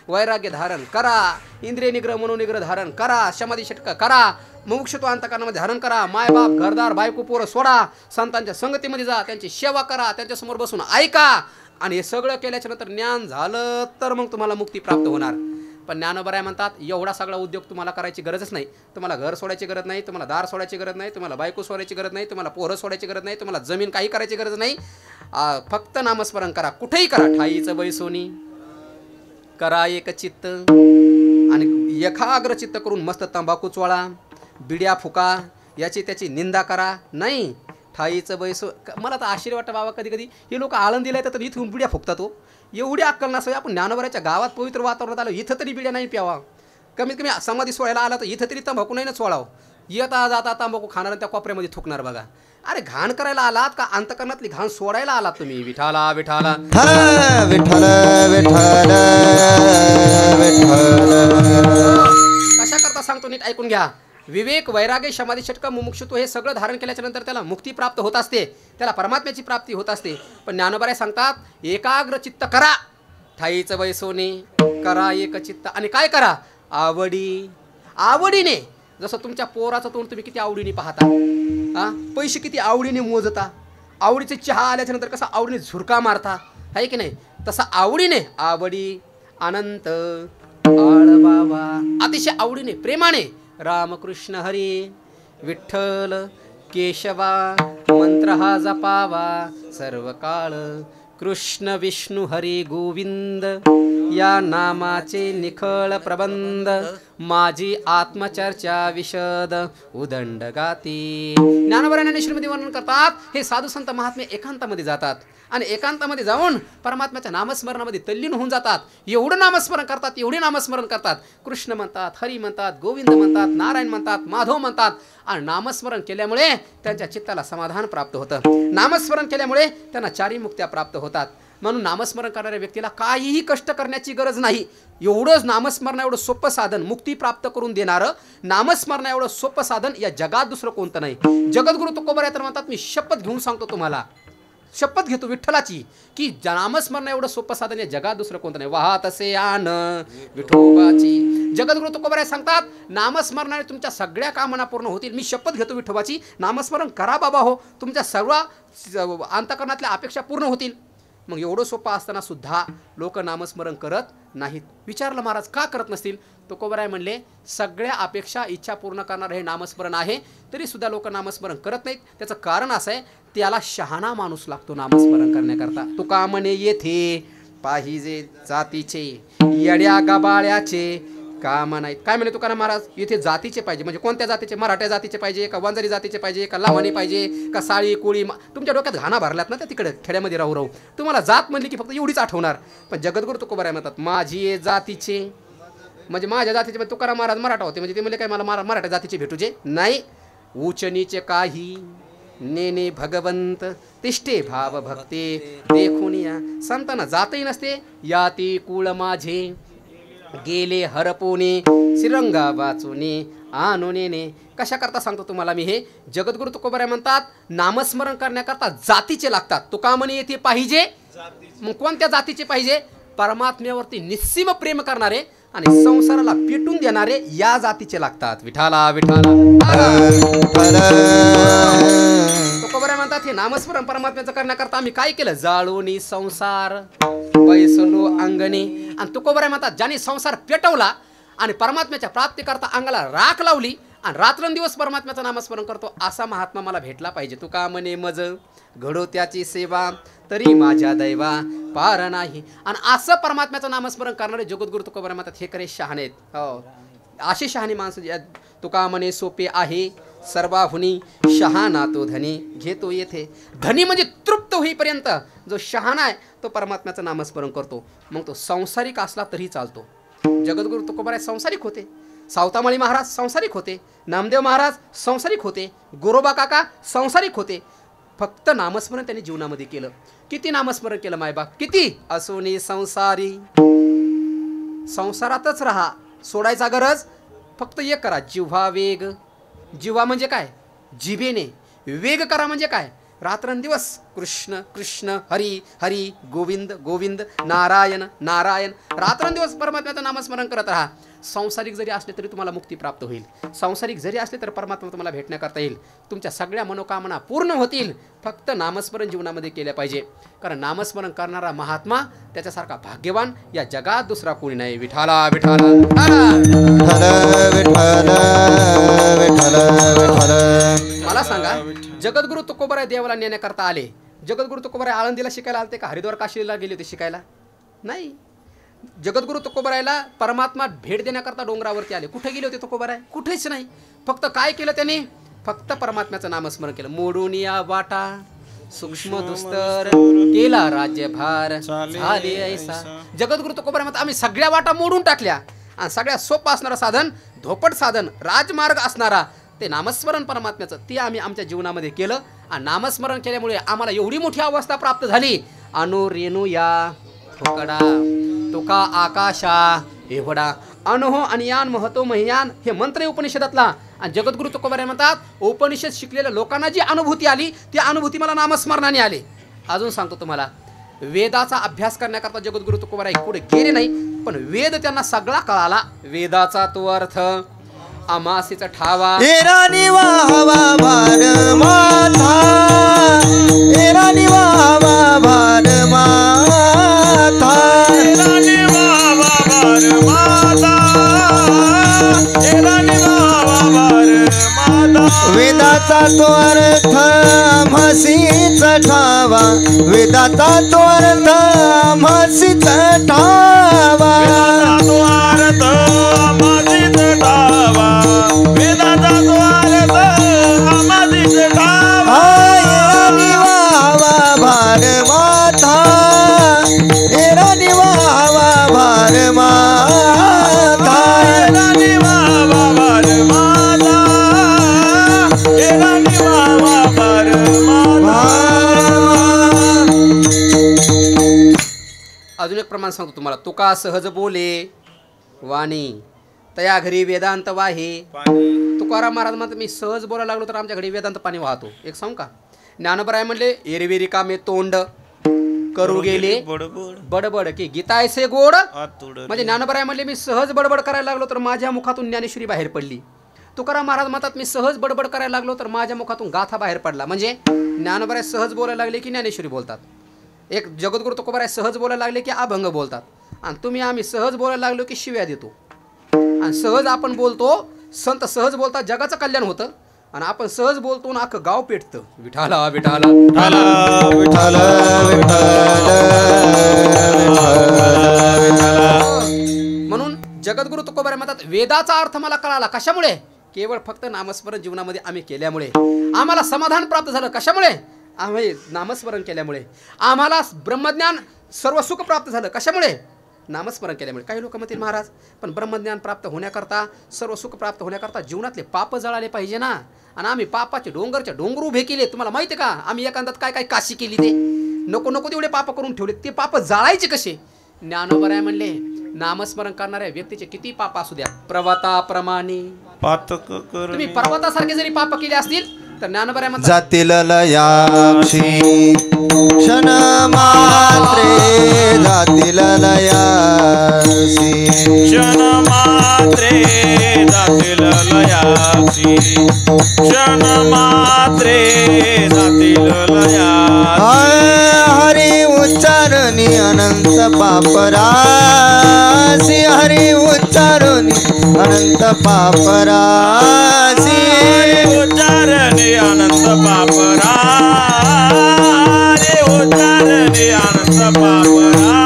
वैराग्य धारण करा इंद्रिय निग्रह मनोनिग्रह धारण करा समाधी षटक करा मुमुक्षुत्व अंतकरणामध्ये धारण करा. मायबाप घरदार बायको पोरं सोडा. संतांच्या संगतीमध्ये जा. त्यांची सेवा करा. त्यांच्यासमोर बसून ऐका. आणि हे सगळं केल्याच्या नंतर ज्ञान झालं तर मग तुम्हाला मुक्ती प्राप्त होणार. पण ज्ञानोबराय म्हणतात एवढा सगळा उद्योग तुम्हाला करायची गरजच नाही. तुम्हाला घर सोडायची गरज नाही. तुम्हाला दार सोडायची गरज नाही. तुम्हाला बायको सोडायची गरज नाही. तुम्हाला पोरं सोडायची गरज नाही. तुम्हाला जमीन काही करायची गरज नाही. फक्त नामस्मरण करा. कुठेही करा. ठाईचं बैसोनी करा एक चित्त आणि एकाग्र चित्त करून मस्त तंबाखू चोळा बिड्या फुका याची त्याची निंदा करा नाही. ठाईचं बैसो मला तर आश्चर्य वाटतं बाबा कधी कधी हे लोक आळंदीला येतात तर इथून बिड्या फुकतात. तो एवढी अक्कल नसावी. आपण ज्ञानोबरायच्या गावात पवित्र वातावरणात आलो इथं तरी बिड्या नाही प्यावा. कमीत कमी समाधी सोडायला आला तर इथं तरी तंबाखू नाही ना सोडावं. येता जाता तंबाखू खाणार त्या कोपऱ्यामध्ये थुकणार बघा. अरे घाण करायला आलात का अंतकरणातली घाण सोडायला आलात तुम्ही. विठाला विठाला विठ्ठल विठ्ठल विठ्ठल. कशा करता सांगतो नीट ऐकून घ्या. विवेक वैराग्य समाधी षटक मुमुक्षुत्व हे सगळं धारण केल्याच्या नंतर त्याला मुक्ती प्राप्त होत असते. त्याला परमात्म्याची प्राप्ती होत असते. पण ज्ञानोबराय सांगतात एकाग्र चित्त करा. ठाईचं बैसोने करा एक चित्त आणि काय करा आवडीने. जसं तुमच्या पोराचं तोंड तुम्ही किती आवडीने पाहता. पैसे किती आवडीने मोजता. आवडीचे चहा आल्याच्या नंतर कसा आवडीने झुरका मारता आहे की नाही. तसा आवडीने आवडी अनंत आळबावा अतिशय आवडीने प्रेमाने रामकृष्ण हरी विठ्ठल केशवा मंत्र हा जपावा सर्व काळ. कृष्ण विष्णू हरी गोविंद या नामाचे निखळ प्रबंध माझी आत्मचर्चा विशद उदंड गाती. ज्ञानोबा श्रीमती वर्णन करतात, हे साधू संत महात्मे एकांतामध्ये जातात आणि एकांतामध्ये जाऊन परमात्म्याच्या नामस्मरणामध्ये तल्लीन होऊन जातात. एवढं नामस्मरण करतात, एवढे नामस्मरण करतात. कृष्ण म्हणतात, हरी म्हणतात, गोविंद म्हणतात, नारायण म्हणतात, माधव म्हणतात. आणि नामस्मरण केल्यामुळे त्यांच्या चित्ताला समाधान प्राप्त होतं. नामस्मरण केल्यामुळे त्यांना चारी मुक्त्या प्राप्त होतात. म्हणून नामस्मरण करणाऱ्या व्यक्तीला काहीही कष्ट करण्याची गरज नाही. एवढंच नामस्मरण एवढं सोपं साधन, मुक्ती प्राप्त करून देणारं नामस्मरण एवढं सोपं साधन या जगात दुसरं कोणतं नाही. जगद्गुरु तुकोबराय तर म्हणतात, मी शपथ घेऊन सांगतो तुम्हाला, शपथ घेतो विठ्ठलाची, की नामस्मरण एवढं सोपं साधन या जगात दुसरं कोणतं नाही. वाहत असे आन विठोबाची. जगद्गुरु तुकोबराय सांगतात, नामस्मरणाने तुमच्या सगळ्या कामना पूर्ण होतील. मी शपथ घेतो विठोबाची, नामस्मरण करा बाबा हो, तुमच्या सर्व अंतःकरणातल्या अपेक्षा पूर्ण होतील. मग एवढं सोपं असताना सुद्धा लोक नामस्मरण करत नाहीत. विचारलं महाराज का करत नसतील? तुकोबराय म्हणले, सगळ्या अपेक्षा इच्छा पूर्ण करणारं हे नामस्मरण आहे, तरी सुद्धा लोक नामस्मरण करत नाहीत. त्याचं कारण असं आहे, त्याला शहाणा माणूस लागतो नामस्मरण करण्याकरता. तुका म्हणे येथे पाहिजे जातीचे येड्या गबाळ्याचे काम नाहीत. काय म्हणे तुकाराम महाराज? इथे जातीचे पाहिजे. म्हणजे कोणत्या जातीचे? मराठ्या जातीचे पाहिजे का वंजारी जातीचे पाहिजे का लावणी पाहिजे का साळी कोळी? तुमच्या डोक्यात घाणा भरल्यात ना त्या तिकडे खेड्यामध्ये राहू राहू. तुम्हाला जात म्हणली की फक्त एवढीच आठवणार. पण जगद्गुरु तुकोबराय म्हणतात, माझी जातीचे म्हणजे माझ्या जातीचे. म्हणजे तुकाराम महाराज मराठा होते म्हणजे ते म्हणजे काय मला मराठा जातीचे भेटूचे नाही. उच्च नीचे काही नेने भगवंत तिष्ठे भाव भक्ते देखून या. संतांना जातही नसते. याती कुळ माझे गेले हरपोने श्रीरंगा वाचुने आणुनेने. कशा करता सांगतो तुम्हाला मी हे. जगद्गुरु तुकोबराय म्हणतात, नामस्मरण करण्याकरता जातीचे लागतात. तुका म्हणे येथे पाहिजे. मग कोणत्या जातीचे पाहिजे? परमात्म्यावरती निस्सीम प्रेम करणारे आणि संसाराला पेटून देणारे या जातीचे लागतात. विठाला विठाला. तुकोबराय म्हणतात, हे नामस्मरण परमात्म्याचं करण्याकरता आम्ही काय केलं? जाळोनी संसार बैसलो अंगणी. आणि तुकोबराय म्हणतात, ज्याने संसार पेटवला आणि परमात्म्याच्या प्राप्तीकरता अंगाला राख लावली आणि रात्रंदिवस परमात्म्याचं नामस्मरण करतो, असा महात्मा मला भेटला पाहिजे. तुका म्हणे मज घडो त्याची सेवा तरी माझ्या दैवा पार नाही. आणि असं परमात्म्याचं नामस्मरण करणारे जगद्गुरु तुकोबराय म्हणतात, हे खरे शहाणे आहेत. हो, असे शहाणे माणसं. तुका म्हणे सोपे आहे सर्वाहुनी शहाणा तो धनी घेतो येथे. धनी म्हणजे तृप्त होईपर्यंत जो शहाणा आहे तो परमात्म्याचं नामस्मरण करतो. मग तो संसारिक असला तरी चालतो. जगद्गुरु तुकोबराय संसारिक होते. सावतामाळी महाराज संसारिक होते. नामदेव महाराज संसारिक होते. गोरोबा काका संसारिक होते. फक्त नामस्मरण त्यांनी जीवनामध्ये केलं. किती नामस्मरण केलं मायबाप? किती? असोनी संसारी. संसारातच राहा, सोडायचा गरज फक्त एक करा, जिव्हा वेग. जिव्हा म्हणजे काय? जिभेने. वेग करा म्हणजे काय? रात्रंदिवस कृष्ण कृष्ण हरी हरी गोविंद गोविंद नारायण नारायण. रात्रंदिवस परमात्म्याचं नामस्मरण करत राहा. सांसारिक जरी असले तरी तुम्हाला मुक्ती प्राप्त होईल. सांसारिक जरी असले तर परमात्मा तुम्हाला भेटण्याकरता येईल. तुमच्या सगळ्या मनोकामना पूर्ण होतील. फक्त नामस्मरण जीवनामध्ये केलं पाहिजे. कारण नामस्मरण करणारा महात्मा त्याच्यासारखा भाग्यवान या जगात दुसरा कोणी नाही. विठाला विठाला. मला सांगा, जगद्गुरु तुकोबराय देवाला नेण्याकरता आले. जगद्गुरु तुकोबराय आळंदीला शिकायला आलते का हरिद्वार काशीला गेले होते शिकायला? नाही. जगद्गुरु तुकोबरायला परमात्मा भेट देण्याकरता डोंगरावरती आले. कुठे गेले होते तुकोबराय? कुठेच नाही. फक्त काय केलं त्यांनी? फक्त परमात्म्याचं नामस्मरण केलं. मोडून या वाटा सूक्ष्म दुस्तर केला राज्यभार झाले ऐसा. जगद्गुरु तुकोबराय म्हणतात, आम्ही सगळ्या वाटा मोडून टाकल्या आणि सगळ्यात सोपं असणारं साधन, धोपट साधन, राजमार्ग असणारा ते नामस्मरण परमात्म्याचं, ते आम्ही आमच्या जीवनामध्ये केलं. आणि नामस्मरण केल्यामुळे आम्हाला एवढी मोठी अवस्था प्राप्त झाली. अनु रेणू या ठोकडा तुका आकाशा एवढा. अनहो आणि यान महतो महियान हे मंत्र उपनिषदातला. आणि जगद्गुरु तुकोबराय म्हणतात, उपनिषद शिकलेल्या लोकांना जी अनुभूती आली ती अनुभूती मला नामस्मरणाने आली. अजून सांगतो तुम्हाला, वेदाचा अभ्यास करण्याकरता जगद्गुरु तुकोबराय पुढे गेले नाही, पण वेद त्यांना सगळा कळाला. वेदाचा तो अर्थ अमासीचा ठावा. एरानी वाहवा भार माथा, एरानी वाहवा भार माथा, एरानी वाहवा भार माथा, एरानी वाहवा भार माथा. वेदाचा तो अर्थ आम्हासीच ठावा वेदाचा तो अर्थ आम्हासीच ठावा तो अर्थ आम्हासीच ठावा वेदाचा तो अर्थ आम्हासीच ठावा एरानी वावा भार माथा एरानी वावा भार माथा एरानी वावा भार माथा एरानी वावा भार माथा. अजून एक प्रमाण सांगतो तुम्हाला. तुका सहज बोले वाणी तया घरी वेदांत वाहे. तुकाराम महाराज म्हणतात मी सहज बोलायला लागलो तर आमच्या घरी वेदांत पाणी वाहतो. एक सांगू का? ज्ञानोबराय म्हणले एरवेरी कामे तोंड करू गेले बडबड की गीतायसे गोड. म्हणजे ज्ञानोबराय म्हणले मी सहज बडबड करायला लागलो तर माझ्या मुखातून ज्ञानेश्वरी बाहेर पडली. तुकाराम महाराज म्हणतात मी सहज बडबड करायला लागलो तर माझ्या मुखातून गाथा बाहेर पडला. म्हणजे ज्ञानोबराय सहज बोलायला लागले की ज्ञानेश्वरी बोलतात. एक जगद्गुरु तुकोबाराय सहज बोलायला लागले की अभंग बोलतात. आणि तुम्ही आम्ही सहज बोलायला लागलो की शिव्या देतो. आणि सहज आपण बोलतो, संत सहज बोलतात जगाचं कल्याण होतं. आणि आपण सहज बोलतो ना अख्खं गाव पेटतं. विठाला विठाला विठ्ठल म्हणून जगद्गुरु तुकोबाराय म्हणतात वेदाचा अर्थ मला कळाला. कशामुळे? केवळ फक्त नामस्मरण जीवनामध्ये आम्ही केल्यामुळे. आम्हाला समाधान प्राप्त झालं. कशामुळे? आम्ही नामस्मरण केल्यामुळे. आम्हाला ब्रह्मज्ञान सर्व सुख प्राप्त झालं. कशामुळे? नामस्मरण केल्यामुळे. काही लोक म्हणतील महाराज पण ब्रह्मज्ञान प्राप्त होण्याकरता सर्व सुख प्राप्त होण्याकरता जीवनातले पाप जळाले पाहिजे ना. आणि आम्ही पापाचे डोंगरचे डोंगर उभे केले. तुम्हाला माहिती आहे का आम्ही एखाद्यात काय काय काशी केली ते नको नको तेवढे पाप करून ठेवले. ते पाप जाळायचे कसे? ज्ञानोबराय म्हणले नामस्मरण करणाऱ्या व्यक्तीचे किती पाप असू द्या पर्वताप्रमाणे पातक तुम्ही पर्वतासारखे जरी पाप केले असतील तर ज्ञानोबराय म्हणतात जातील लयाक्षी क्षण मात्रे जातील लयासी क्षण मात्रे जातील लयासी क्षण मात्रे जातील लयासी. हरी उच्चारणी अनंत पापरासी हरी उच्चारणी अनंत पापरासी उच्चारणे अनंत पापरा रे उच्चारणे अनंत पापरा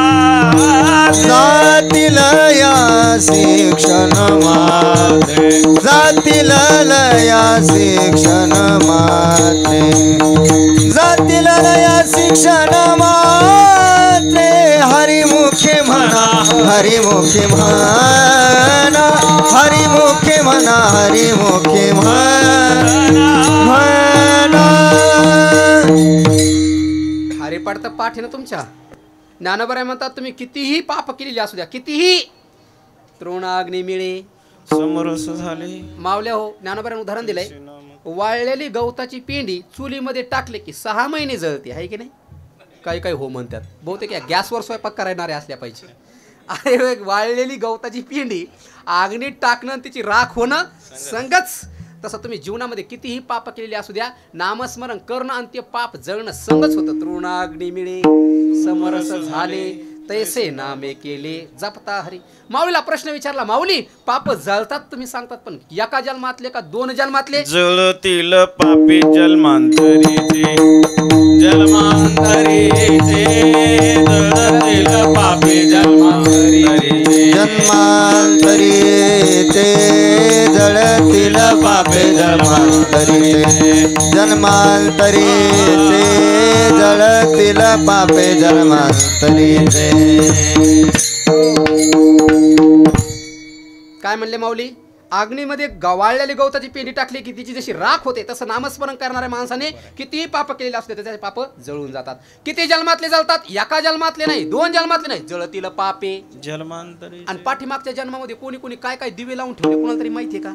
जातील यासी क्षण मात्रे जातील लयासी क्षण मात्रे जातील लयासी क्षण मात्रे हरिमुखे म्हणा हरिमुखे म्हणा हरिमुखे म्हणा हरिमुखे म्हणा. हरिपाठ तर पाठ आहे ना तुमच्या. ज्ञानोबराय म्हणतात तुम्ही कितीही पाप केलेले असू द्या कितीही तृणाग्नी मिळे समरस झाले. मावल्या हो ज्ञानोबरायने उदाहरण दिलंय. वाळलेली गवताची पेंडी चुलीमध्ये टाकले की 6 महिने जळते आहे की नाही. काही काही हो म्हणतात बहुतेक या गॅसवर स्वयंपाक करणारे असल्या पाहिजे. अरे वाळलेली गवताची पेंडी आग्नीत टाकणं आणि तिची राख होणं संगच. तसं तुम्ही जीवनामध्ये कितीही पाप केलेले असू द्या नामस्मरण करणं आणि ते पाप जळणं संगच होतं. तृणाग्नी मिळे समरस झाले तैसे नामे केले जपता हरी. माऊलीला प्रश्न विचारला माऊली पाप जळतात तुम्ही सांगतात पण एका जन्मातले का 2 जन्मातले? जळतील पापी जन्मांतरीचे जन्मांतरीचे जळतील पापी जन्मांतरीचे जन्मांतरीचे जळतील पापे जन्मांतरीचे जन्मांतरीचे जळतील पापे जन्मांतरीचे. काय म्हणले माऊली? आग्नीमध्ये गवाळलेली गवताची पेंडी टाकली की तिची जशी राख होते तसं नामस्मरण करणाऱ्या माणसाने कितीही पाप केलेले असते त्याचे पाप जळून जातात. किती जन्मातले जळतात? एका जन्मातले नाही 2 जन्मातले नाही जळतील पापे जन्मांतरी. आणि पाठीमागच्या जन्मामध्ये कोणी कोणी काय काय दिवे लावून ठेवले कोणाला तरी माहितीये का?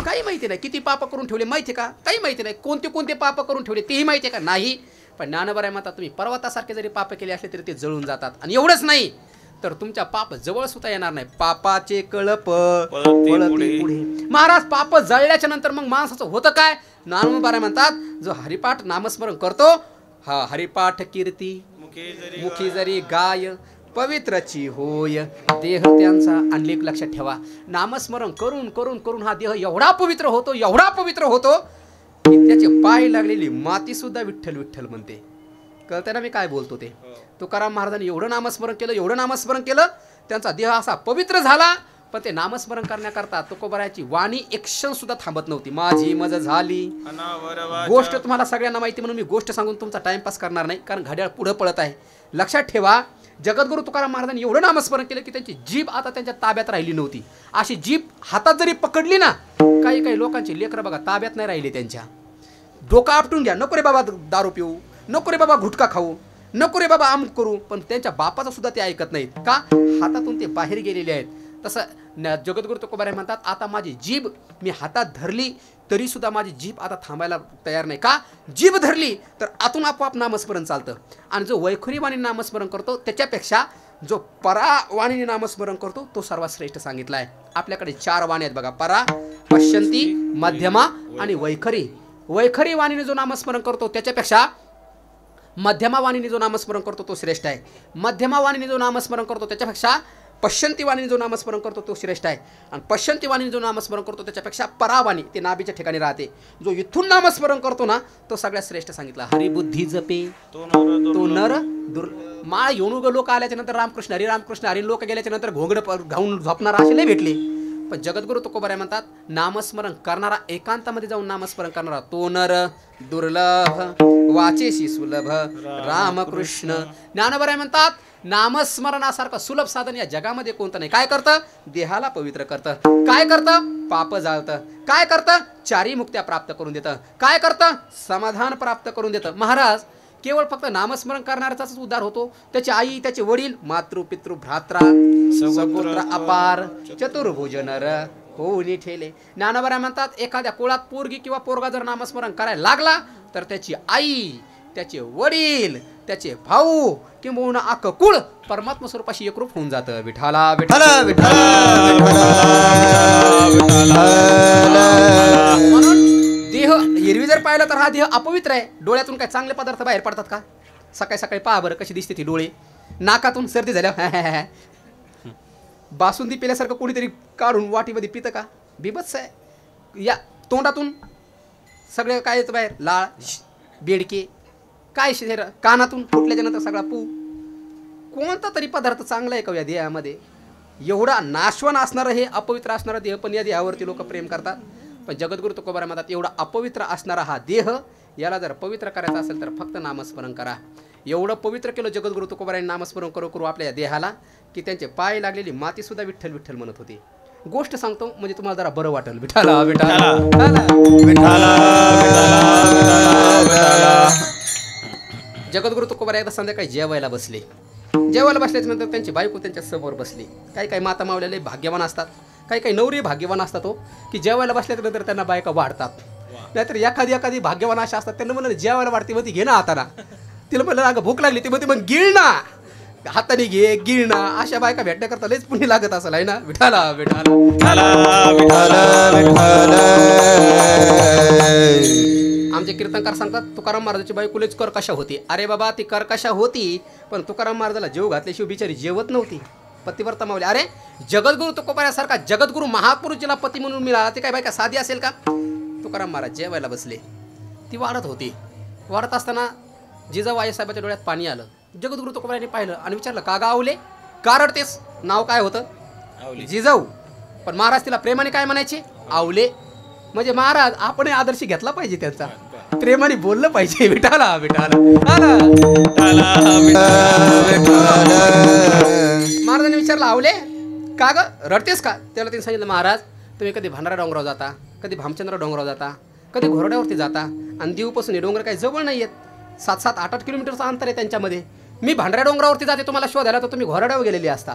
काही माहिती नाही. किती पाप करून ठेवले माहितीये का? काही माहिती नाही. कोणते कोणते पाप करून ठेवले तेही माहितीये का? नाही. पण ज्ञानोबराय म्हणतात तुम्ही पर्वतासारखे जरी पाप केले असले तरी ते जळून जातात. आणि एवढंच नाही तर तुमच्या पाप जवळ सुद्धा येणार नाही. पापाचे कळप पळती पुढे. महाराज पाप जळल्याच्या नंतर मग माणसाचं होतं काय? ज्ञानोबराय म्हणतात जो हरिपाठ नामस्मरण करतो हा हरिपाठ कीर्ती मुखी जरी गाय पवित्रची होय देह त्यांचा. आणि एक लक्षात ठेवा नामस्मरण करून करून करून हा देह एवढा पवित्र होतो की त्याचे पाय लागलेली माती सुद्धा विठ्ठल विठ्ठल म्हणते. कळतंय ना मी काय बोलतो ते. तुकाराम महाराजांनी एवढं नामस्मरण केलं, एवढं नामस्मरण केलं, त्यांचा देह असा पवित्र झाला. पण ते नामस्मरण करण्याकरता तुकोबारायाची वाणी एक क्षण सुद्धा थांबत नव्हती. माझी मज झाली. गोष्ट तुम्हाला सगळ्यांना माहिती म्हणून मी गोष्ट सांगून तुमचा टाइमपास करणार नाही, कारण घड्याळ पुढे पळत आहे. लक्षात ठेवा, जगद्गुरु तुकाराम महाराजांनी एवढं नामस्मरण केलं की त्यांची जीभ आता त्यांच्या ताब्यात राहिली नव्हती. अशी जीभ हातात जरी पकडली ना, काही काही लोकांची लेकरं बघा ताब्यात नाही राहिली त्यांच्या. डोका आपटून घ्या, नको रे बाबा दारू पिऊ, नको रे बाबा गुटखा खाऊ, नको रे बाबा अमुक करू, पण त्यांच्या बापाचं सुद्धा ते ऐकत नाहीत. का? हातातून ते बाहेर गेलेले आहेत. तसं जगद्गुरु तुकोबाराय म्हणतात, आता माझी जीभ मी हातात धरली तरी सुद्धा माझी जीभ आता थांबायला तयार नाही. का? जीभ धरली तर आतून आपोआप नामस्मरण चालतं. आणि जो वैखरी वाणी नामस्मरण करतो त्याच्यापेक्षा जो परा वाणीने नामस्मरण करतो तो सर्वात श्रेष्ठ सांगितला आहे. आपल्याकडे 4 वाणी आहेत बघा, परा, पश्यंती, मध्यमा आणि वैखरी. वैखरी वाणीने जो नामस्मरण करतो त्याच्यापेक्षा मध्यमा वाणीने जो नामस्मरण करतो तो श्रेष्ठ आहे. मध्यमा वाणीने जो नामस्मरण करतो त्याच्यापेक्षा पश्यंती वाणीने जो नामस्मरण करतो तो श्रेष्ठ आहे. आणि पश्यंती वाणीने जो नामस्मरण करतो त्याच्यापेक्षा परावाणी, ते नाभीच्या ठिकाणी राहते, जो इथून नामस्मरण करतो ना तो सगळ्यात श्रेष्ठ सांगितला. हरिबुद्धी जपे तो नर माळ येऊन लोक आल्याच्या नंतर रामकृष्ण हरी रामकृष्ण हरी लोक गेल्याच्या नंतर घोंगड घाऊन झोपणारा असे नाही भेटले. पण जगद्गुरु तुकोबाराय म्हणतात, नामस्मरण करणारा, एकांतामध्ये जाऊन नामस्मरण करणारा तो नर दुर्लभ, वाचेशी सुलभ रामकृष्ण. ज्ञानोबाराय म्हणतात, नामस्मरणासारखं सुलभ साधन या जगामध्ये कोणतं नाही. काय करतं? देहाला पवित्र करतं. काय करतं? पाप जाळतं. काय करतं? 4 मुक्त्या प्राप्त करून देतं. काय करतं? समाधान प्राप्त करून देतं. महाराज केवळ फक्त नामस्मरण करणाऱ्याचाच उद्धार होतो. त्याची आई, त्याचे वडील, मातृ पितृ भ्रात्रा सगोत्र अपार चतुर्भुज नर होऊन ठेले. ज्ञानोबाराय म्हणतात, एखाद्या कुळात पोरगी किंवा पोरगा जर नामस्मरण करायला लागला तर त्याची आई, त्याचे वडील, त्याचे भाऊ किंवा अख्खं कुळ परमात्मा स्वरूपाशी एकरूप होऊन जातं. विठाला विठाला म्हणून देह हिरवी जर पाहिलं तर हा देह अपवित्र आहे. डोळ्यातून काय चांगले पदार्थ बाहेर पडतात का? सकाळी सकाळी पहा बरं कशी दिसते ती डोळे. नाकातून सर्दी झाल्या बासुंदी पिल्यासारखं कोणीतरी काढून वाटीमध्ये पितं का? बिभत्स आहे. या तोंडातून सगळे काय येतं बाहेर? लाळ, बेडके, काय शरीर, कानातून फुटल्याच्या नंतर सगळा पू. कोणता तरी पदार्थ चांगला आहे का या देहामध्ये? एवढा नाशवण असणारं हे अपवित्र असणारा देह पण या देहावरती लोक प्रेम करतात. पण जगद्गुरु तुकोबाराय म्हणतात, एवढा अपवित्र असणारा हा देह, याला जर पवित्र करायचा असेल तर फक्त नामस्मरण करा. एवढं पवित्र केलं जगद्गुरु तुकोबाराय नामस्मरण करू करू आपल्या या देहाला की त्यांचे पाय लागलेली माती सुद्धा विठ्ठल विठ्ठल म्हणत होती. गोष्ट सांगतो म्हणजे तुम्हाला जरा बरं वाटेल. विठाला विठाला विठाला. जगद्गुरु तुकोबाराय एकदा संध्याकाळी जेवायला बसले. जेवायला बसल्याच्या नंतर त्यांची बायको त्यांच्या समोर बसली. काही काही माता मावलेले भाग्यवान असतात, काही काही नवरी भाग्यवान असतात हो, की जेवायला बसल्याच्या नंतर त्यांना बायका वाढतात. नाहीतर एखादी भाग्यवान अशा असतात, त्यांना म्हणलं जेवायला वाढते मग ती घे ना हाताना. तिला म्हणलं अगं भूक लागली ती मग गिळ ना, हाताने घे गिळ ना. अशा बायका भेटण्याकरता लयच पुण्य लागत असेल आहे ना. विठाला विठाला. आमचे कीर्तनकार सांगतात, तुकाराम महाराजाची बायको लयच कर्कशा होती. अरे बाबा ती कर्कशा होती, पण तुकाराम महाराजाला जेव घातल्याशिवाय बिचारी जेवत नव्हती. पतिव्रता मावली. अरे जगद्गुरु तुकोबारायासारखा जगद्गुरु महापुरुष जिला पती म्हणून मिळाला ते काय बायका साधी असेल का? तुकाराम महाराज जेवायला बसले, ती वाढत होती. वाढत असताना जिजाऊ आईसाहेबाच्या डोळ्यात पाणी आलं. जगद्गुरु तुकोबारायांनी पाहिलं आणि विचारलं, का गावले, का रडतेस? नाव काय होतं? जिजाऊ. पण महाराज तिला प्रेमाने काय म्हणायचे? आवले. म्हणजे महाराज आपण आदर्श घेतला पाहिजे त्यांचा, प्रेमाने बोललं पाहिजे. विठाला विठाला. महाराजांनी विचारलं, आवले का ग रडतेस का? त्याला त्यांनी सांगितलं, महाराज तुम्ही कधी भांडारा डोंगरावर जाता, कधी भामचंद्र डोंगरावर जाता, कधी घोरड्यावरती जाता, आणि दीवपासून हे डोंगर काही जवळ नाही आहेत. 7-7, 8-8 किलोमीटरचं अंतर आहे त्यांच्यामध्ये. मी भांडारा डोंगरावरती जाते तुम्हाला शोधायला, तर तुम्ही घोरड्यावर गेलेली असता.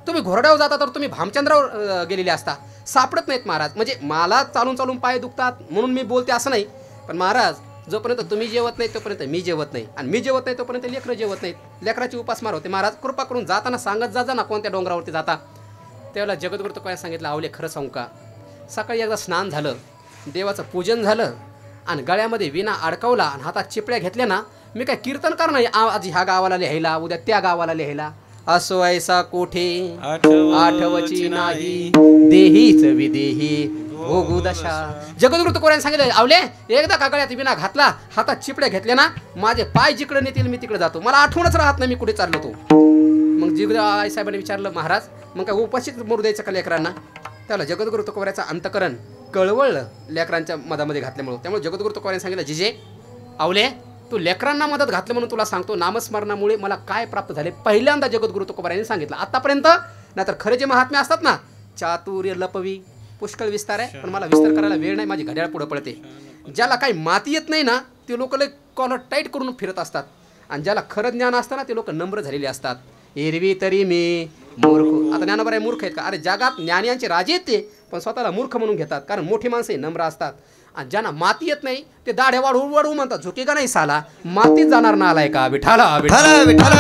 तुम्ही घोरड्यावर जाता तर तुम्ही भामचंद्रावर गेलेले असता. सापडत नाहीत महाराज. म्हणजे मला चालून चालून पाय दुखतात म्हणून मी बोलते असं नाही, पण महाराज जोपर्यंत तुम्ही जेवत नाही तोपर्यंत मी जेवत नाही, आणि मी जेवत नाही तोपर्यंत लेकरं जेवत नाहीत. लेकराची उपासमार होते. महाराज कृपा करून जाताना सांगत जा ना कोणत्या डोंगरावरती जाता. त्यावेळेला जगद्गुरु तुकोबाराय सांगितलं, आवले खरं सांगू का, सकाळी एकदा स्नान झालं, देवाचं पूजन झालं, आणि गळ्यामध्ये विणा अडकवला आणि हातात चिपळ्या घेतल्या ना, मी काय कीर्तनकार नाही आज ह्या गावाला लिहायला, उद्या त्या गावाला लिहायला. असो ऐसा कोठे आठवची नाही, देहीच विदेही भोगू दशा. जगद्गुरु तुकोबारायांनी सांगितलं, आवले एकदा कागळ्यात विना घातला, हातात चिपड्या घेतल्या ना, माझे पाय जिकडे नेतील मी तिकडे जातो, मला आठवणच राहत नाही मी कुठे चाललो तो. मग आई साहेबांनी विचारलं, महाराज मग काय उपाशीच मरू द्यायचं का लेकरांना? त्याला जगद्गुरु तुकोबारायांचं अंतकरण कळवळलं लेकरांच्या मधामध्ये घातल्यामुळे. त्यामुळे जगद्गुरु तुकोबारायांनी सांगितलं, जिजे आवले तू लेकरांना मदत घातलं म्हणून तुला सांगतो, नामस्मरणामुळे मला काय प्राप्त झाले पहिल्यांदा जगद्गुरु तुकोबारायांनी सांगितलं. आतापर्यंत नाहीतर खरे जे महात्मे असतात ना, चातुर्य लपवी पुष्कळ विस्तार आहे, पण मला विस्तार करायला वेळ नाही, माझी घड्याळ पुढे पडते. ज्याला काही माती येत नाही ना, ते लोक लय कॉलर टाईट करून फिरत असतात, आणि ज्याला खरं ज्ञान असतं ना, ते लोक नम्र झालेले असतात. एरवी तरी मी मूर्ख. आता ज्ञानोबा मूर्ख आहेत का? अरे जगात ज्ञानियांचे राजे आहेत ते, पण स्वतःला मूर्ख म्हणून घेतात, कारण मोठी माणसं नम्र असतात. आणि ज्यांना माती येत नाही ते दाढ्या वाढू वाढू म्हणतात, झुके का नाही साला, मातीत जाणार ना आलाय का? विठाला विठ्ठल विठ्ठल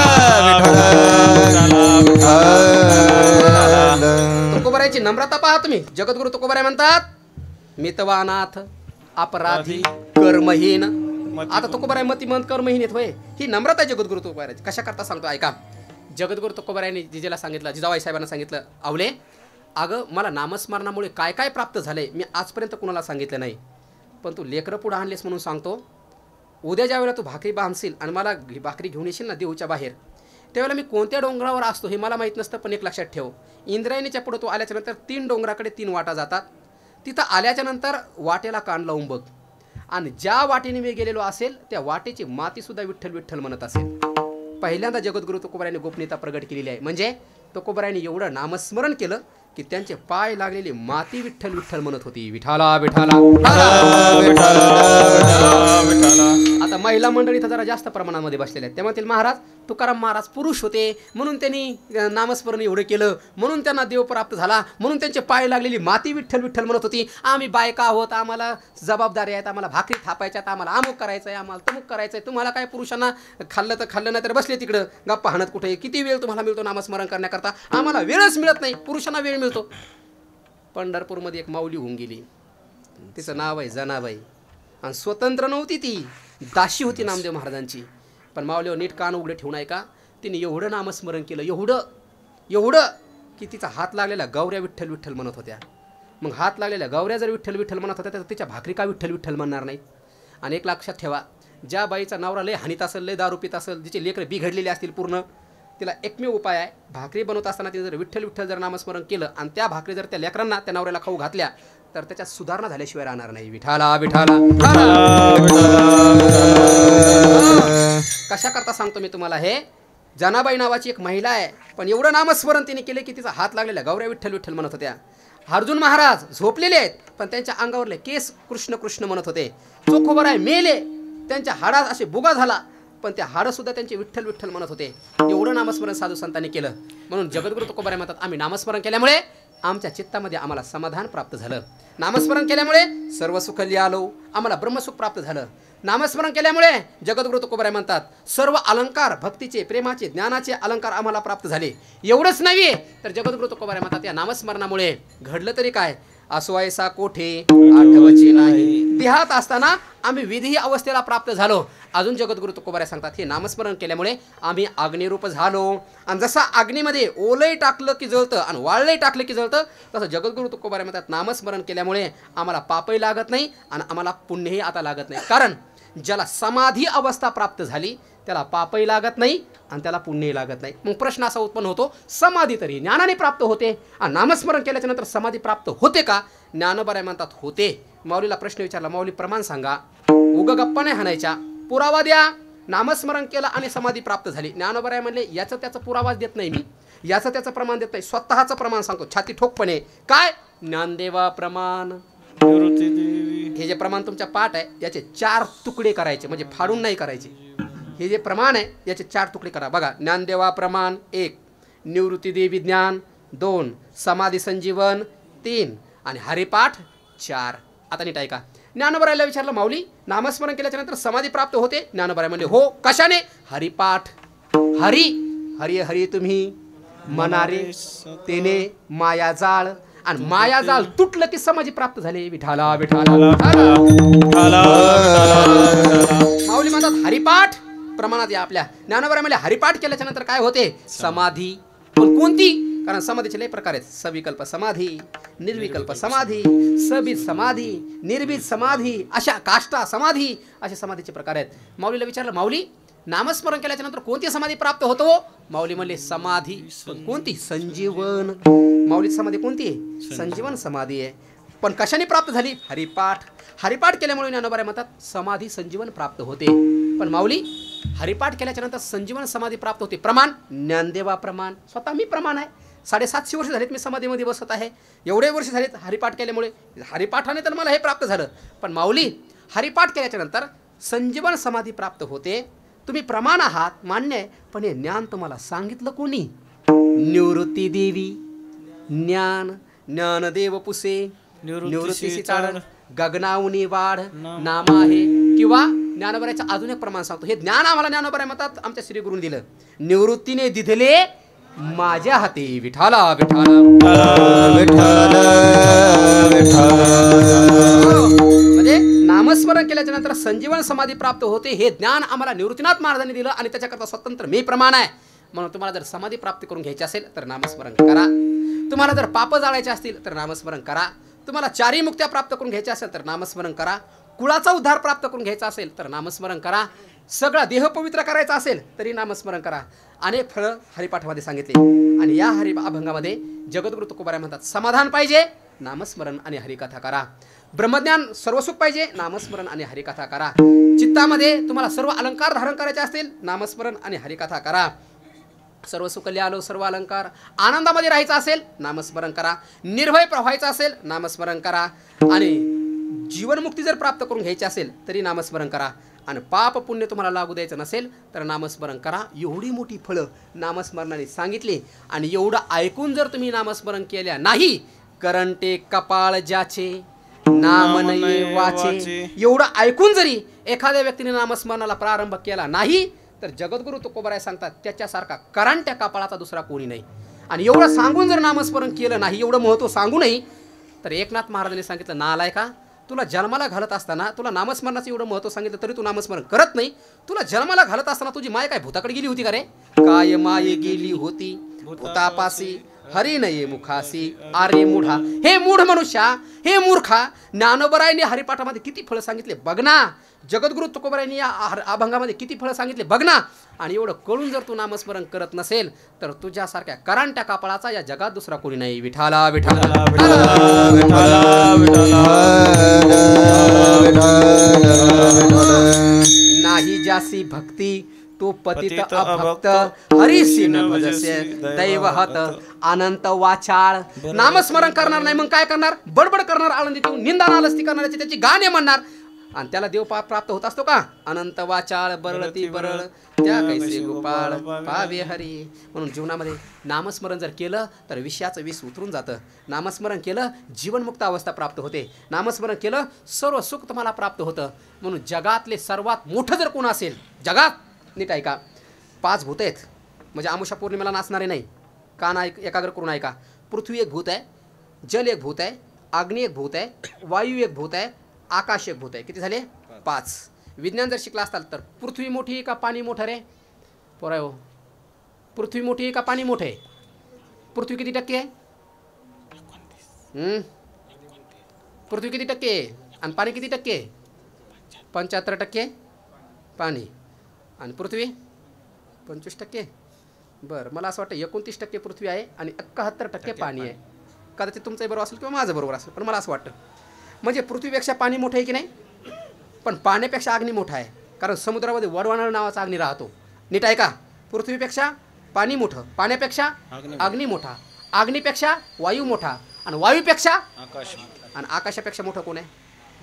तुकोबारायांची नम्रता पहा तुम्ही. जगद्गुरु तुकोबाराय म्हणतात, मितवानाथ अपराधी कर्महीन. आता तुकोबाराय मतिमंत कर्महीन आहेत होय, ही नम्रता जगद्गुरु तुकोबारायांची. कशा करता सांगतो ऐका. जगद्गुरु तुकोबारायांनी जिजेला सांगितलं, जिजाबाई साहेबांना सांगितलं, आवले अगं मला नामस्मरणामुळे काय काय प्राप्त झाले मी आजपर्यंत कुणाला सांगितलं नाही, पण तू लेकरं पुढं आणलेस म्हणून सांगतो. उद्या ज्या वेळेला तू भाकरी बांधशील आणि मला भाकरी घेऊन येशील ना देऊच्या बाहेर, त्यावेळेला मी कोणत्या डोंगरावर असतो हे मला माहीत नसतं, पण एक लक्षात ठेव, इंद्रायणीच्या पुढं तू आल्याच्या नंतर 3 डोंगराकडे 3 वाटा जातात. तिथं आल्याच्या नंतर वाटेला कान लावून बघ, आणि ज्या वाटेने मी गेलेलो असेल त्या वाटेची मातीसुद्धा विठ्ठल विठ्ठल म्हणत असेल. पहिल्यांदा जगद्गुरु तुकोबारायांनी गोपनीयता प्रगट केलेली आहे. म्हणजे तुकोबारायांनी एवढं नामस्मरण केलं की त्यांचे पाय लागलेली माती विठ्ठल विठ्ठल म्हणत होती. विठाला विठाला. आता महिला मंडळी तर जरा जास्त प्रमाणामध्ये बसलेल्या आहेत, त्यामुळे महाराज तुकाराम महाराज पुरुष होते म्हणून त्यांनी नामस्मरण एवढं केलं, म्हणून त्यांना देव प्राप्त झाला, म्हणून त्यांचे पाय लागलेली माती विठ्ठल विठ्ठल म्हणत होती. आम्ही बायका आहोत, आम्हाला जबाबदारी आहेत, आम्हाला भाकरी थापायच्यात, आम्हाला अमुक करायचं आहे, आम्हाला तमुक करायचं आहे. तुम्हाला काय पुरुषांना खाल्लं तर खाल्लं नाही तर बसले तिकडं गप्पा हाणत कुठे. किती वेळ तुम्हाला मिळतो नामस्मरण करण्याकरता? आम्हाला वेळच मिळत नाही, पुरुषांना वेळ मिळतो. पंढरपूरमध्ये एक माऊली होऊन गेली, तिचं नाव आहे जनाबाई, आणि स्वतंत्र नव्हती ती, दाशी होती नामदेव महाराजांची. पण माऊलीवर नीट कान उघडे ठेवून आहे का, तिने एवढं नामस्मरण केलं, एवढं की तिचा हात लागलेल्या गौऱ्या विठ्ठल विठ्ठल म्हणत होत्या. मग हात लागलेल्या गौऱ्या जर विठ्ठल विठ्ठल म्हणत होत्या तर तिच्या भाकरी का विठ्ठल विठ्ठल म्हणणार नाहीत? आणि एक लक्षात ठेवा, ज्या बाईचा नवरा लय हानीत असेल, लय दारू पित असेल, जिचे लेकरं बिघडलेले असतील पूर्ण, तिला एकमेव उपाय आहे, भाकरी बनवत असताना तिने जर विठ्ठल विठ्ठल जर नामस्मरण केलं आणि त्या भाकरी जर त्या लेकरांना त्या नवऱ्याला खाऊ घातल्या तर त्याच्यात सुधारणा झाल्याशिवाय राहणार नाही. विठाला विठाला. कशा करता सांगतो मी तुम्हाला. हे जनाबाई नावाची एक महिला आहे, पण एवढं नामस्मरण तिने केले की तिचा हात लागलेल्या गौऱ्या विठ्ठल विठ्ठल म्हणत होत्या. अर्जुन महाराज झोपलेले आहेत, पण त्यांच्या अंगावरले केस कृष्ण कृष्ण म्हणत होते. चोखोबराय मेले, त्यांच्या हाडात असे बुगा झाला, पण त्या हाडं सुद्धा त्यांचे विठ्ठल विठ्ठल म्हणत होते. एवढं नामस्मरण साधू संतांनी केलं. म्हणून जगद्गुरु तुकोबाराय म्हणतात, आम्ही नामस्मरण केल्यामुळे आमच्या चित्तामध्ये आम्हाला समाधान प्राप्त झालं. नामस्मरण केल्यामुळे सर्व सुख आलो, आम्हाला ब्रह्मसुख प्राप्त झालं. नामस्मरण केल्यामुळे जगद्गुरु तुकोबाराय म्हणतात, सर्व अलंकार भक्तीचे, प्रेमाचे, ज्ञानाचे अलंकार आम्हाला प्राप्त झाले. एवढंच नव्हे तर जगद्गुरु तुकोबाराय म्हणतात, या नामस्मरणामुळे घडलं तरी काय, असो ऐसा कोठे आठवची नाही. देहात असताना आम्ही विधी अवस्थेला प्राप्त झालो. अजून जगद्गुरु तुकोबाराय सांगतात, हे नामस्मरण केल्यामुळे आम्ही अग्निरूप झालो. आणि जसं अग्नीमध्ये ओलही टाकलं की जळतं आणि वाळलंही टाकलं की जळतं, तसं जगद्गुरु तुकोबाराय म्हणतात, नामस्मरण केल्यामुळे आम्हाला पापही लागत नाही आणि आम्हाला पुण्यही आता लागत नाही. कारण ज्याला समाधी अवस्था प्राप्त झाली त्याला पापही लागत नाही आणि त्याला पुण्यही लागत नाही. मग प्रश्न असा उत्पन्न होतो, समाधी तरी ज्ञानाने प्राप्त होते आणि नामस्मरण केल्याच्या नंतर समाधी प्राप्त होते का? ज्ञानोबाराय म्हणतात होते. माऊलीला प्रश्न विचारला, माऊली प्रमाण सांगा. उग गप्पा नाही हाणायच्या, पुरावा द्या. नामस्मरण केलं आणि समाधी प्राप्त झाली. ज्ञानोबाराय म्हणले, याचं त्याचं पुरावाच देत नाही मी, याचं त्याचं प्रमाण देत नाही, स्वतःचं प्रमाण सांगतो छाती ठोकपणे. काय? ज्ञानदेवा प्रमाण. हे जे प्रमाण तुमच्या पाठ आहे याचे 4 तुकडे करायचे, म्हणजे फाडून नाही करायचे. हे जे प्रमाण आहे याचे 4 तुकडे करा. बघा, ज्ञानदेवा प्रमाण 1, निवृत्ती देवी ज्ञान 2, समाधी संजीवन 3 आणि हरिपाठ 4. आता नीट ऐका. ज्ञानोबारायला विचारलं, माऊली नामस्मरण केल्याच्या नंतर समाधी प्राप्त होते? ज्ञानोबाराय म्हणले, हो. कशाने? हरिपाठ. हरी हरी हरी तुम्ही मनारे, तेने माया जाळ, आणि माया जाळ तुटलं की समाधी प्राप्त झाले. विठाला विठाला. माऊली म्हणतात, हरिपाठ प्रमाणात या आपल्या. ज्ञानोबाराय म्हणले, हरिपाठ केल्याच्या नंतर काय होते? समाधी. पण कोणती? कारण समाधीचे लय प्रकार आहेत. सविकल्प समाधी, निर्विकल्प समाधी, सबीज समाधी, निर्बीज समाधी, अशा काष्टा समाधी, असे समाधीचे प्रकार आहेत. माऊलीला विचारलं, माऊली नामस्मरण केल्याच्या नंतर कोणती समाधी प्राप्त होतो? माऊली म्हणले समाधी. पण कोणती? संजीवन. माऊलीची समाधी कोणती आहे? संजीवन समाधी आहे. पण कशाने प्राप्त झाली? हरिपाठ. हरिपाठ केल्यामुळे ज्ञानोबा म्हणतात समाधी संजीवन प्राप्त होते. पण माऊली हरिपाठ केल्याच्या नंतर संजीवन समाधी प्राप्त होते. प्रमाण? ज्ञानदेवा प्रमाण. स्वतः मी प्रमाण आहे. 750 वर्ष झालेत मी समाधीमध्ये बसत आहे. एवढे वर्ष झालेत हरिपाठ केल्यामुळे. हरिपाठाने तर मला हे प्राप्त झालं. पण माऊली हरिपाठ केल्याच्या नंतर संजीवन समाधी प्राप्त होते. तुम्ही प्रमाण आहात, मान्य आहे. पण हे ज्ञान तुम्हाला सांगितलं कोणी? निवृत्ती देवी. ज्ञान ज्ञानदेव पुसे निवृत्तीशी चाड गगनावनी वाढ नाम आहे. किंवा ज्ञानोबराचं अजून एक प्रमाण सांगतो. हे ज्ञान आम्हाला ज्ञानोबरा म्हणतात आमच्या श्री गुरुने दिलं. निवृत्तीने दिधले माझ्या हाती विठाला विठाला विठ्ठल म्हणजे नामस्मरण केल्याच्या नंतर संजीवन समाधी प्राप्त होते. हे ज्ञान आम्हाला निवृत्तीनाथ महाराजांनी दिलं आणि त्याच्याकरता स्वतंत्र मी प्रमाण आहे. म्हणून तुम्हाला जर समाधी प्राप्त करून घ्यायची असेल तर नामस्मरण करा. तुम्हाला जर पाप जाळायचे असतील तर नामस्मरण करा. तुम्हाला चारी मुक्त्या प्राप्त करून घ्यायच्या असेल तर नामस्मरण करा. कुळाचा उद्धार प्राप्त करून घ्यायचा असेल तर नामस्मरण करा. सगळा देह पवित्र करायचा असेल तरी नामस्मरण करा. अनेक फळं हरिपाठामध्ये सांगितले. आणि या अभंगामध्ये जगद्गुरु तुकोबाराय म्हणतात समाधान पाहिजे नामस्मरण आणि हरिकथा करा. ब्रह्मज्ञान सर्वसुख पाहिजे नामस्मरण आणि हरिकथा करा. चित्तामध्ये तुम्हाला सर्व अलंकार धारण करायचे असतील नामस्मरण आणि हरिकथा करा. सर्व सुकल्य आलो सर्व अलंकार आनंदामध्ये राहायचं असेल नामस्मरण करा. निर्भय व्हायचं असेल नामस्मरण करा. आणि जीवनमुक्ती जर प्राप्त करून घ्यायची असेल तरी नामस्मरण करा. आणि पाप पुण्य तुम्हाला लागू द्यायचं नसेल तर नामस्मरण करा. एवढी मोठी फळं नामस्मरणाने सांगितली. आणि एवढं ऐकून जर तुम्ही नामस्मरण केल्या नाही, करंटे कपाळ ज्याचे नाम नये वाचे, एवढं ऐकून जरी एखाद्या व्यक्तीने नामस्मरणाला प्रारंभ केला नाही तर जगद्गुरु तुकोबाराय सांगतात त्याच्यासारखा करंट्या कपाळाचा दुसरा कोणी नाही. आणि एवढं सांगून जर नामस्मरण केलं नाही, एवढं महत्त्व सांगूनही, तर एकनाथ महाराजांनी सांगितलं नालायका, तुला जन्माला घालत असताना तुला नामस्मरणाचं एवढं महत्त्व सांगितलं तरी तू नामस्मरण करत नाही. तुला जन्माला घालत असताना तुझी माय काय भूताकडे गेली होती का रे? काय माये गेली होती भूतापासी हरी नये मुखासी आरे मूढा. हे मूढ मनुष्या, हे मूर्खा, ज्ञानोबरायांनी हरिपाठामध्ये किती फळं सांगितले बघ ना. जगद्गुरु तुकोबारायांनी या अभंगामध्ये किती फळं सांगितले बघ ना. आणि एवढं कळून जर तू नामस्मरण करत नसेल तर तुझ्यासारख्या करांट्या कापळाचा या जगात दुसरा कोणी नाही. विठाला विठाला नाही जासी भक्ती तो पतित अभक्त हरिसी न भजसे दैवहत अनंत वाचाळ. नामस्मरण करणार नाही मग काय करणार? बडबड करणार, आळंदी देऊन निंदा नालस्ती करणार, त्याची गाणे म्हणणार आणि त्याला देव प्राप्त होत असतो का? अनंत वाचाळ बरळती बरळ त्या कैसे गोपाळ पावे हरी. म्हणून जीवनामध्ये नामस्मरण जर केलं तर विषयाचं विष उतरून जातं. नामस्मरण केलं जीवनमुक्त अवस्था प्राप्त होते. नामस्मरण केलं सर्व सुख तुम्हाला प्राप्त होतं. म्हणून जगातले सर्वात मोठं जर कोण असेल जगात, नीट ऐका, 5 भूत आहेत. म्हणजे आमुषा पौर्णिमेला नाचणारे नाही, कान एकाग्र करून ऐका. पृथ्वी एक भूत आहे, जल एक भूत आहे, अग्नी एक भूत आहे, वायू एक भूत आहे, आकाश एक भूत आहे. किती झाले? 5. विज्ञान जर शिकला असताल तर पृथ्वी मोठी का पाणी मोठं रे? पोराय हो, पृथ्वी मोठी का पाणी मोठं आहे? पृथ्वी किती टक्के आहे? पृथ्वी किती टक्के आहे आणि पाणी किती टक्के आहे? 75% पाणी आणि पृथ्वी 25%. बरं, मला असं वाटतं 29% पृथ्वी आहे आणि 71% पाणी आहे. कदाचित तुमचंही बरोबर असेल किंवा माझं बरोबर असेल, पण मला असं वाटतं. म्हणजे पृथ्वीपेक्षा पाणी मोठं आहे की नाही? पण पाण्यापेक्षा अग्नी मोठा आहे. कारण समुद्रामध्ये वडवानळ नावाचा अग्नी राहतो. नीट ऐका, पृथ्वीपेक्षा पाणी मोठं, पाण्यापेक्षा अग्नी मोठा, अग्नीपेक्षा वायू मोठा आणि वायूपेक्षा आकाश, आणि आकाशापेक्षा मोठं कोण आहे?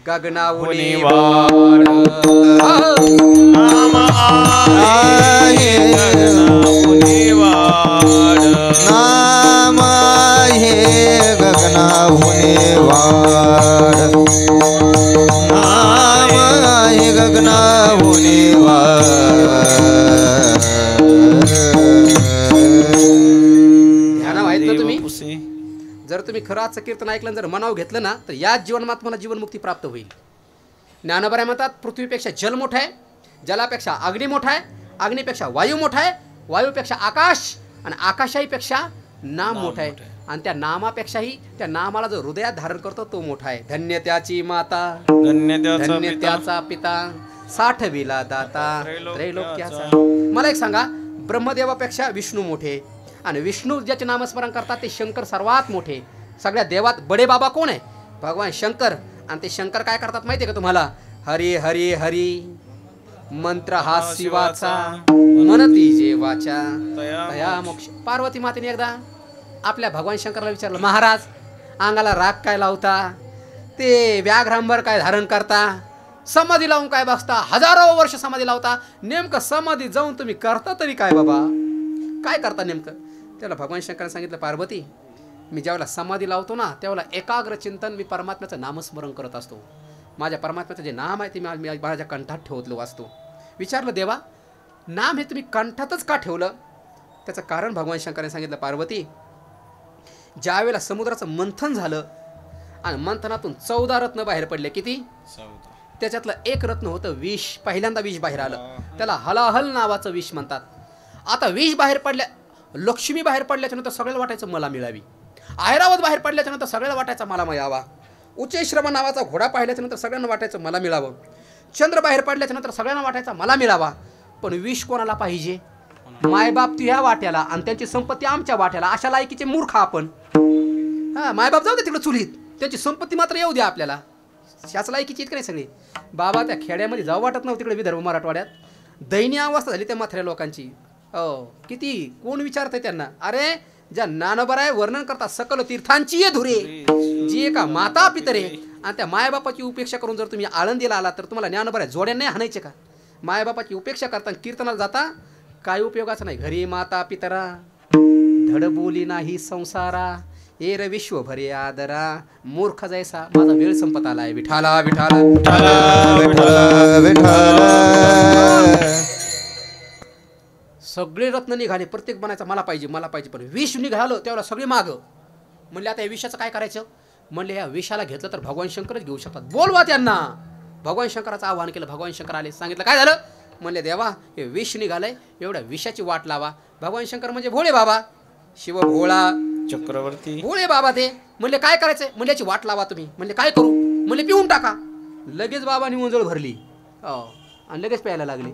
गगनावनी वाढ. नाम आहे गगनावनी वाढ. नाम आहे गगनावनी वाढ. नाम आहे गगनावनी वाढ. ध्यानावर आहेत ना तुम्ही? जर तुम्ही खराचं कीर्तन ऐकलं, जर मनाव घेतलं ना, तर याच जीवनात तुम्हाला जीवनमुक्ती प्राप्त होईल. ज्ञानोबराय म्हणतात पृथ्वीपेक्षा जल मोठा आहे, जलापेक्षा अग्नी मोठा आहे, अग्नीपेक्षा वायू मोठा आहे, वायूपेक्षा आकाश आणि आकाशाहीपेक्षा नाम मोठं आहे आणि त्या नामापेक्षाही त्या नामाला जो हृदयात धारण करतो तो मोठा आहे. धन्य त्याची माता, धन्य त्याचा धन्य पिता, त्याचा पिता, साठविला दाता त्रैलोक्याचा. मला एक सांगा, ब्रह्मदेवापेक्षा विष्णू मोठे आणि विष्णू ज्याचे नामस्मरण करतात ते शंकर सर्वात मोठे. सगळ्या देवात बडे बाबा कोण आहे? भगवान शंकर. आणि ते शंकर काय करतात माहिती आहे का तुम्हाला? हरी हरी हरी मंत्र हा शिवाचा, मनती जेवाच्या तया मोक्ष. पार्वती मातेने एकदा आपल्या भगवान शंकरला विचारलं, महाराज अंगाला राग काय लावता, ते व्याघ्रांबर काय धारण करता, समाधी लावून काय बसता, हजारो वर्ष समाधी लावता, नेमकं समाधी जाऊन तुम्ही करता तरी काय बाबा, काय करता नेमकं? त्याला भगवान शंकराने सांगितलं, पार्वती मी ज्यावेळेला समाधी लावतो ना त्यावेळेला एकाग्र चिंतन मी परमात्म्याचं नामस्मरण करत असतो. माझ्या परमात्म्याचं जे नाम आहे ते मी माझ्या कंठात ठेवतलो वाचतो. विचारलं, देवा नाम हे तुम्ही कंठातच का ठेवलं? त्याचं कारण भगवान शंकराने सांगितलं, पार्वती ज्या वेळेला समुद्राचं मंथन झालं आणि मंथनातून 14 रत्न बाहेर पडले. किती? 14. त्याच्यातलं एक रत्न होतं विष. पहिल्यांदा विष बाहेर आलं, त्याला हलाहल नावाचं विष म्हणतात. आता विष बाहेर पडल्या, लक्ष्मी बाहेर पडल्याच्या नंतर सगळ्याला वाटायचं मला मिळावी, ऐरावत बाहेर पडल्याच्या नंतर सगळ्याला वाटायचं मला मिळावा, उच्चैश्रम नावाचा घोडा पाहिल्याच्या नंतर सगळ्यांना वाटायचं मला मिळावं, चंद्र बाहेर पडल्याच्या नंतर सगळ्यांना वाटायचा मला मिळावा. पण विष कोणाला पाहिजे? मायबाप तुझ्या वाट्याला आणि त्यांची संपत्ती आमच्या वाट्याला, अशा लायकीचे मूर्ख आपण. हा, मायबाप जाऊ दे तिकडे चुलीत, त्यांची संपत्ती मात्र येऊ द्या आपल्याला. ह्याच लायकीची इतकं नाही सगळी. बाबा त्या खेड्यामध्ये जाऊ वाटत नव्हतं तिकडे विदर्भ मराठवाड्यात. दयनीय अवस्था झाली त्या म्हाताऱ्या लोकांची. किती कोण विचारतंय त्यांना? अरे ज्या ज्ञानोबराय वर्णन करतात सकल तीर्थांची ये धुरे, जी एका माता पितरे आणि त्या मायबापाची उपेक्षा करून जर तुम्ही आळंदीला आला तर तुम्हाला ज्ञानोबराय जोड्या नाही हाणायचे का? मायबापाची उपेक्षा करताना कीर्तनाला जाता काय उपयोगाचं नाही. घरी माता पितरा धड बोली नाही संसारा, एर विश्वभरे आदरा, मूर्ख जैसा. माझा वेळ संपत आलाय. विठाला विठाला विठ्ठल विठ्ठल. सगळे रत्न निघाले, प्रत्येक बनायचा मला पाहिजे मला पाहिजे. पण विष निघालं त्यावेळेला सगळे मागं. म्हणले आता या विषाचं काय करायचं? म्हणले या विषाला घेतलं तर भगवान शंकरच घेऊ शकतात, बोलवा त्यांना. भगवान शंकराचं आव्हान केलं. भगवान शंकर आले, सांगितलं काय झालं? म्हणले देवा हे विष निघालंय, एवढ्या विषाची वाट लावा. भगवान शंकर म्हणजे भोळे बाबा, शिव भोळा चक्रवर्ती भोळे बाबा ते. म्हणले काय करायचंय? म्हणले याची वाट लावा तुम्ही. म्हणले काय करू? म्हणले पिऊन टाका. लगेच बाबांनी उंजळ भरली आणि लगेच प्यायला लागले.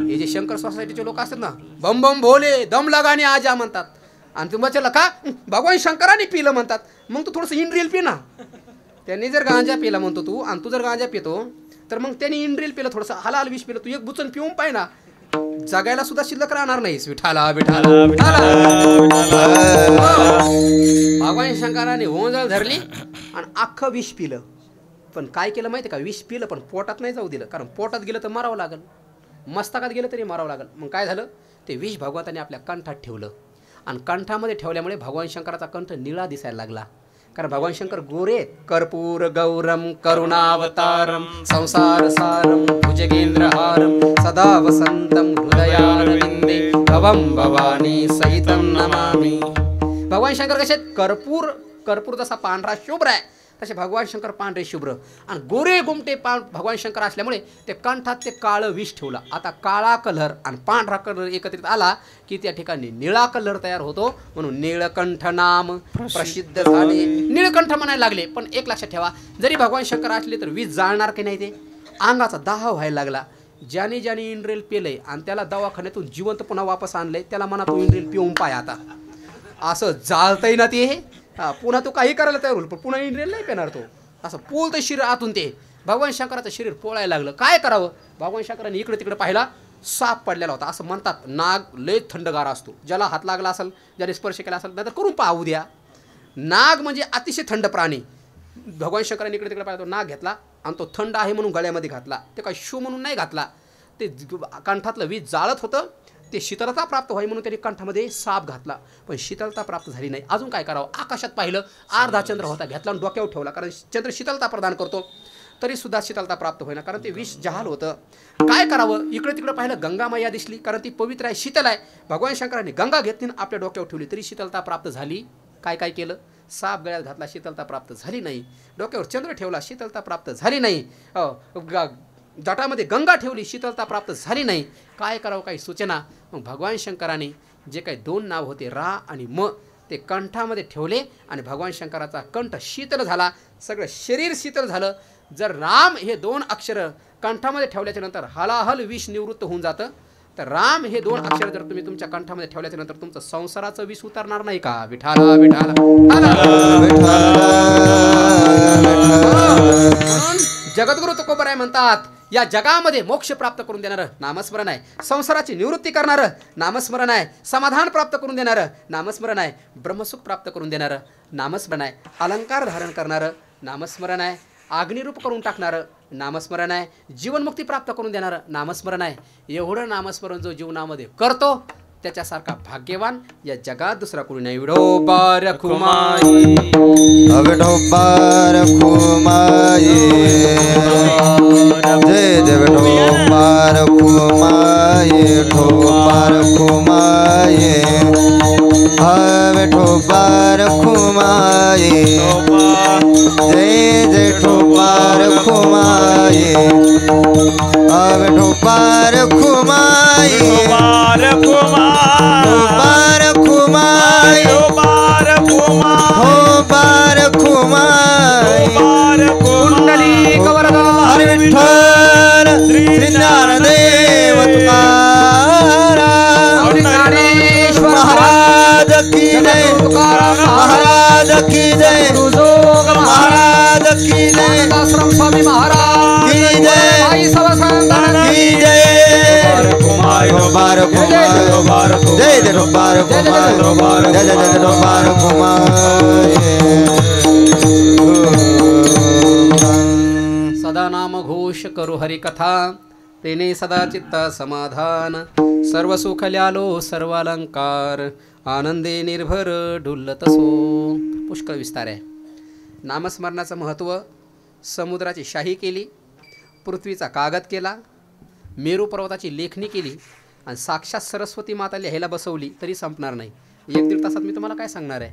हे जे शंकर सोसायटीचे लोक असतात ना, बम बम भोले दम लगाने आजा म्हणतात. आणि तुम्हाला का भगवान शंकराने पिलं म्हणतात. मग तू थोडंसं इंड्रियल पी ना. त्यांनी जर गांजा पिला म्हणतो तू आणि तू जर गांजा पितो तर मग त्यांनी इंड्रियल पिलं, थोडंसं हलाल विष पिलं. तू एक बुचन पिऊन पाय ना, जगायला सुद्धा शिल्लक राहणार नाहीस. विठाला विठाला भगवान शंकराने ओंजळ धरली आणि अख्खं विष पिलं. पण काय केलं माहिती का? विष पिलं पण पोटात नाही जाऊ दिलं, कारण पोटात गेलं तर मारावं लागल, मस्तकात गेलं तरी मारावं लागल. मग काय झालं? ते विष भगवंताने आपल्या कंठात ठेवलं आणि कंठामध्ये ठेवल्यामुळे भगवान शंकराचा कंठ निळा दिसायला लागला. कारण भगवान शंकर गोरे, कर्पूर गौरम करुणावतारम संसार सारम भुजगेंद्रहारम सदा वसंतम हृदयारविंदे भवम भवानी सहितम नमामि. भगवान शंकर कसे? कर्पूर जसा पांढरा शुभ्र आहे तसे भगवान शंकर पांढरे शुभ्र आणि गोरे गोमटे भगवान शंकर असल्यामुळे ते कंठात ते काळं विष ठेवलं. आता काळा कलर आणि पांढरा कलर एकत्रित आला की त्या ठिकाणी निळा कलर तयार होतो, म्हणून निळकंठ नाम प्रसिद्ध झाले. निळकंठ म्हणायला लागले. पण एक लक्षात ठेवा, जरी भगवान शंकर असले तर विष जाळणार की नाही? ते अंगाचा दाह व्हायला लागला. ज्याने ज्याने इंड्रेल पेलंय आणि त्याला दवाखान्यातून जिवंत पुन्हा वापस आणलंय त्याला म्हणा तू इंड्रेल पिऊन पाय. आता असं जाळतंय ना ते. पुन्हा तो काही करायला तयार होईल पण पुन्हा इंड्रियल नाही पेणार तो. असं पोलतं शरीर आतून. ते भगवान शंकराचं शरीर पोळायला लागलं. काय करावं? भगवान शंकराने इकडे तिकडे पाहिला, साप पडलेला होता. असं म्हणतात नाग लय थंडगार असतो. ज्याला हात लागला असेल, ज्याने स्पर्श केला असेल नाही तर करून पाहू द्या. नाग म्हणजे अतिशय थंड प्राणी. भगवान शंकराने इकडे तिकडे पाहिला, तो नाग घेतला आणि तो थंड आहे म्हणून गळ्यामध्ये घातला. ते काय शो म्हणून नाही घातला, ते कंठातलं वीज जाळत होतं. ते शीतलता प्राप्त व्हावी म्हणून त्यांनी कंठामध्ये साप घातला, पण शीतलता प्राप्त झाली नाही. अजून काय करावं? आकाशात पाहिलं, अर्धा चंद्र होता, घेतला आणि डोक्यावर ठेवला, कारण चंद्र शीतलता प्रदान करतो. तरी सुद्धा शीतलता प्राप्त होईना, कारण ते विष जहाल होतं. काय करावं? इकडे तिकडे पाहिलं, गंगा मैया दिसली, कारण ती पवित्र आहे, शीतल आहे. भगवान शंकरांनी गंगा घेतली आणि आपल्या डोक्यावर ठेवली, तरी शीतलता प्राप्त झाली. काय काय केलं? साप गळ्यात घातला, शीतलता प्राप्त झाली नाही. डोक्यावर चंद्र ठेवला, शीतलता प्राप्त झाली नाही. जटामध्ये गंगा ठेवली, शीतलता प्राप्त झाली नाही. काय करावं? काही सूचना. मग भगवान शंकराने जे काही 2 नाव होते रा आणि म, ते कंठामध्ये ठेवले आणि भगवान शंकराचा कंठ शीतल झाला, सगळं शरीर शीतल झालं. जर राम हे 2 अक्षर कंठामध्ये ठेवल्याच्या नंतर हलाहल विष निवृत्त होऊन जातं, तर राम हे 2 अक्षर जर तुम्ही तुमच्या कंठामध्ये ठेवल्याच्या नंतर तुमचं संसाराचं विष उतरणार नाही का? विठाला विठाला म्हणून जगद्गुरु तुकोबराय म्हणतात, या जगामध्ये मोक्ष प्राप्त करून देणारं नामस्मरण आहे, संसाराची निवृत्ती करणारं नामस्मरण आहे, समाधान प्राप्त करून देणारं नामस्मरण आहे, ब्रह्मसुख प्राप्त करून देणारं नामस्मरण आहे, अलंकार धारण करणारं नामस्मरण आहे, अग्निरूप करून टाकणारं नामस्मरण आहे, जीवनमुक्ती प्राप्त करून देणारं नामस्मरण आहे. एवढं नामस्मरण जो जीवनामध्ये करतो त्याच्यासारखा भाग्यवान या जगात दुसरा कोणी नाही. विठोबा रखुमाई विठोबा रखुमाई जय जय विठोबा रखुमाई विठोबा रखुमाई विठोबा रखुमाई जय जय विठोबा रखुमाई विठोबा रखुमाई कुंडली कवरदार विठ्ठल श्री ज्ञानदेव तुकाराम महाराज की जय महाराज की जय महाराज की जय आश्रम स्वामी महाराज की जय आई सवसंत की जय बार कुमार जय जय बार कुमार जय जय जय बार कुमार सदा नाम घोष करू हरि कथा तेने सदा चित्ता समाधान सर्व सुख ल्यालो सर्व अलंकार आनंदे निर्भर डुल्लत सो. पुष्कळ विस्तार आहे. नामस्मरणाचं महत्त्व समुद्राची शाही केली, पृथ्वीचा कागद केला, मेरू पर्वताची लेखणी केली आणि साक्षात सरस्वती माता लिहायला बसवली तरी संपणार नाही. 1-1.5 तासात मी तुम्हाला काय सांगणार आहे.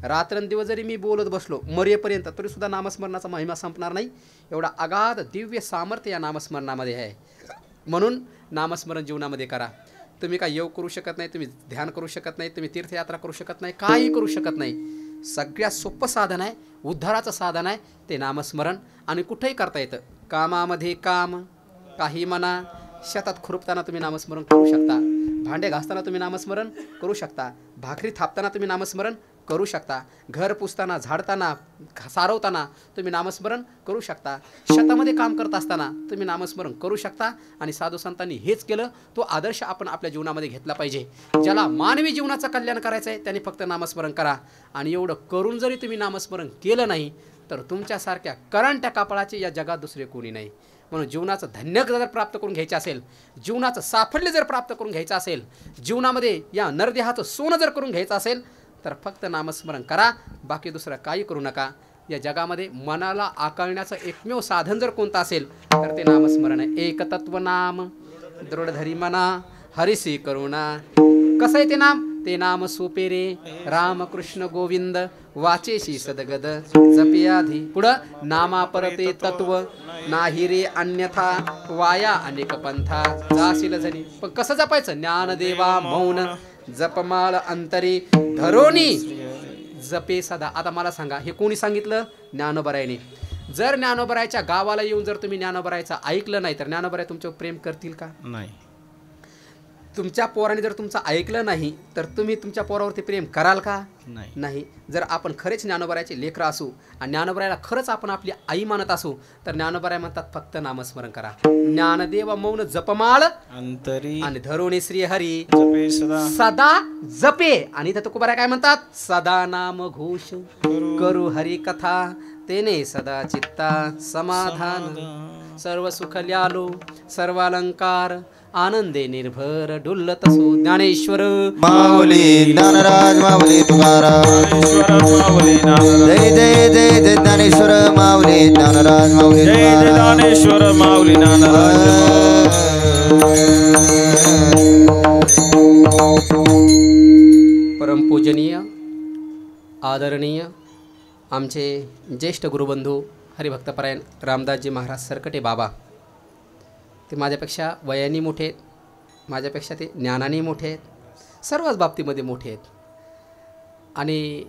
रात्रंदिवस जरी मी बोलत बसलो मरेपर्यंत तरीसुद्धा नामस्मरणाचा महिमा संपणार नाही. एवढा अगाध दिव्य सामर्थ्य या नामस्मरणामध्ये आहे. म्हणून नामस्मरण जीवनामध्ये करा. तुम्ही काय योग करू शकत नाही, तुम्ही ध्यान करू शकत नाही, तुम्ही तीर्थयात्रा करू शकत नाही, काही करू शकत नाही. सगळ्यात सोपं साधन आहे, उद्धाराचं साधन आहे ते नामस्मरण. आणि कुठेही करता येतं. कामामध्ये काम, काही म्हणा, शेतात खुरपताना तुम्ही नामस्मरण करू शकता, भांडे घासताना तुम्ही नामस्मरण करू शकता, भाकरी थापताना तुम्ही नामस्मरण करू शकता, घर पुसताना, झाडताना, सारवताना तुम्ही नामस्मरण करू शकता, शेतामध्ये काम करत असताना तुम्ही नामस्मरण करू शकता. आणि साधू संतांनी हेच केलं. तो आदर्श आपण आपल्या जीवनामध्ये घेतला पाहिजे. ज्याला मानवी जीवनाचं कल्याण करायचं आहे त्याने फक्त नामस्मरण करा. आणि एवढं करून जरी तुम्ही नामस्मरण केलं नाही तर तुमच्यासारख्या करंट्या कापळाचे या जगात दुसरे कोणी नाही. म्हणून जीवनाचं धन्य जर प्राप्त करून घ्यायचं असेल, जीवनाचं साफल्य जर प्राप्त करून घ्यायचं असेल, जीवनामध्ये या नरदेहाचं सोनं जर करून घ्यायचं असेल तर फक्त नामस्मरण करा, बाकी दुसरं काही करू नका. या जगामध्ये मनाला आकळण्याचं एकमेव साधन जर कोणतं असेल तर ते नामस्मरण आहे. एकतत्व नाम दृढधरी मना हरिसी करुणा. कसं आहे ते नाम? ते नाम सोपे रे रामकृष्ण गोविंद वाचेशी सदगद जपियाधी. पुढं नामा परते तत्व नाही रे अन्यथा वाया अनेक पंथा जाशील जनी. पण कसं जपायचं? ज्ञानदेवा मौन जपमाळ अंतरी धरोनी जपे सदा. आता मला सांगा, हे कोणी सांगितलं? ज्ञानोबरायने. जर ज्ञानोबरायच्या गावाला येऊन जर तुम्ही ज्ञानोबरायचं ऐकलं नाही तर ज्ञानोबराय तुमच्यावर प्रेम करतील का? नाही. तुमच्या पोराने जर तुमचं ऐकलं नाही तर तुम्ही तुमच्या पोरावरती प्रेम कराल का? नाही. जर आपण खरेच ज्ञानोबरायचे लेकरं असू आणि ज्ञानोबरायला खरंच आपण आपली आई मानत असू तर ज्ञानोबराय म्हणतात फक्त नामस्मरण करा. ज्ञानदेव मौन जपमाळ अंतरी आणि धरोणी श्री हरी जपे सदा सदा जपे. आणि इथं तुकोबाराय काय म्हणतात? सदा नाम घोष करू हरी कथा तेने सदा चित्ता समाधान सर्व सुख ल्यालो सर्व अलंकार आनंदे निर्भर डुल्लत सो. ज्ञानेश्वर माऊली ज्ञानराज माऊली तुकाराम जय जय जय जय ज्ञानेश्वर माऊली ज्ञानराज माऊली जय जय तुकाराम ज्ञानेश्वर माऊली ज्ञानराज. परमपूजनीय आदरणीय आमचे ज्येष्ठ गुरुबंधू हरिभक्तपरायण रामदासजी महाराज सरकटे बाबा, ते माझ्यापेक्षा वयाने मोठे आहेत, माझ्यापेक्षा ते ज्ञानाने मोठे आहेत, सर्वच बाबतीमध्ये मोठे आहेत. आणि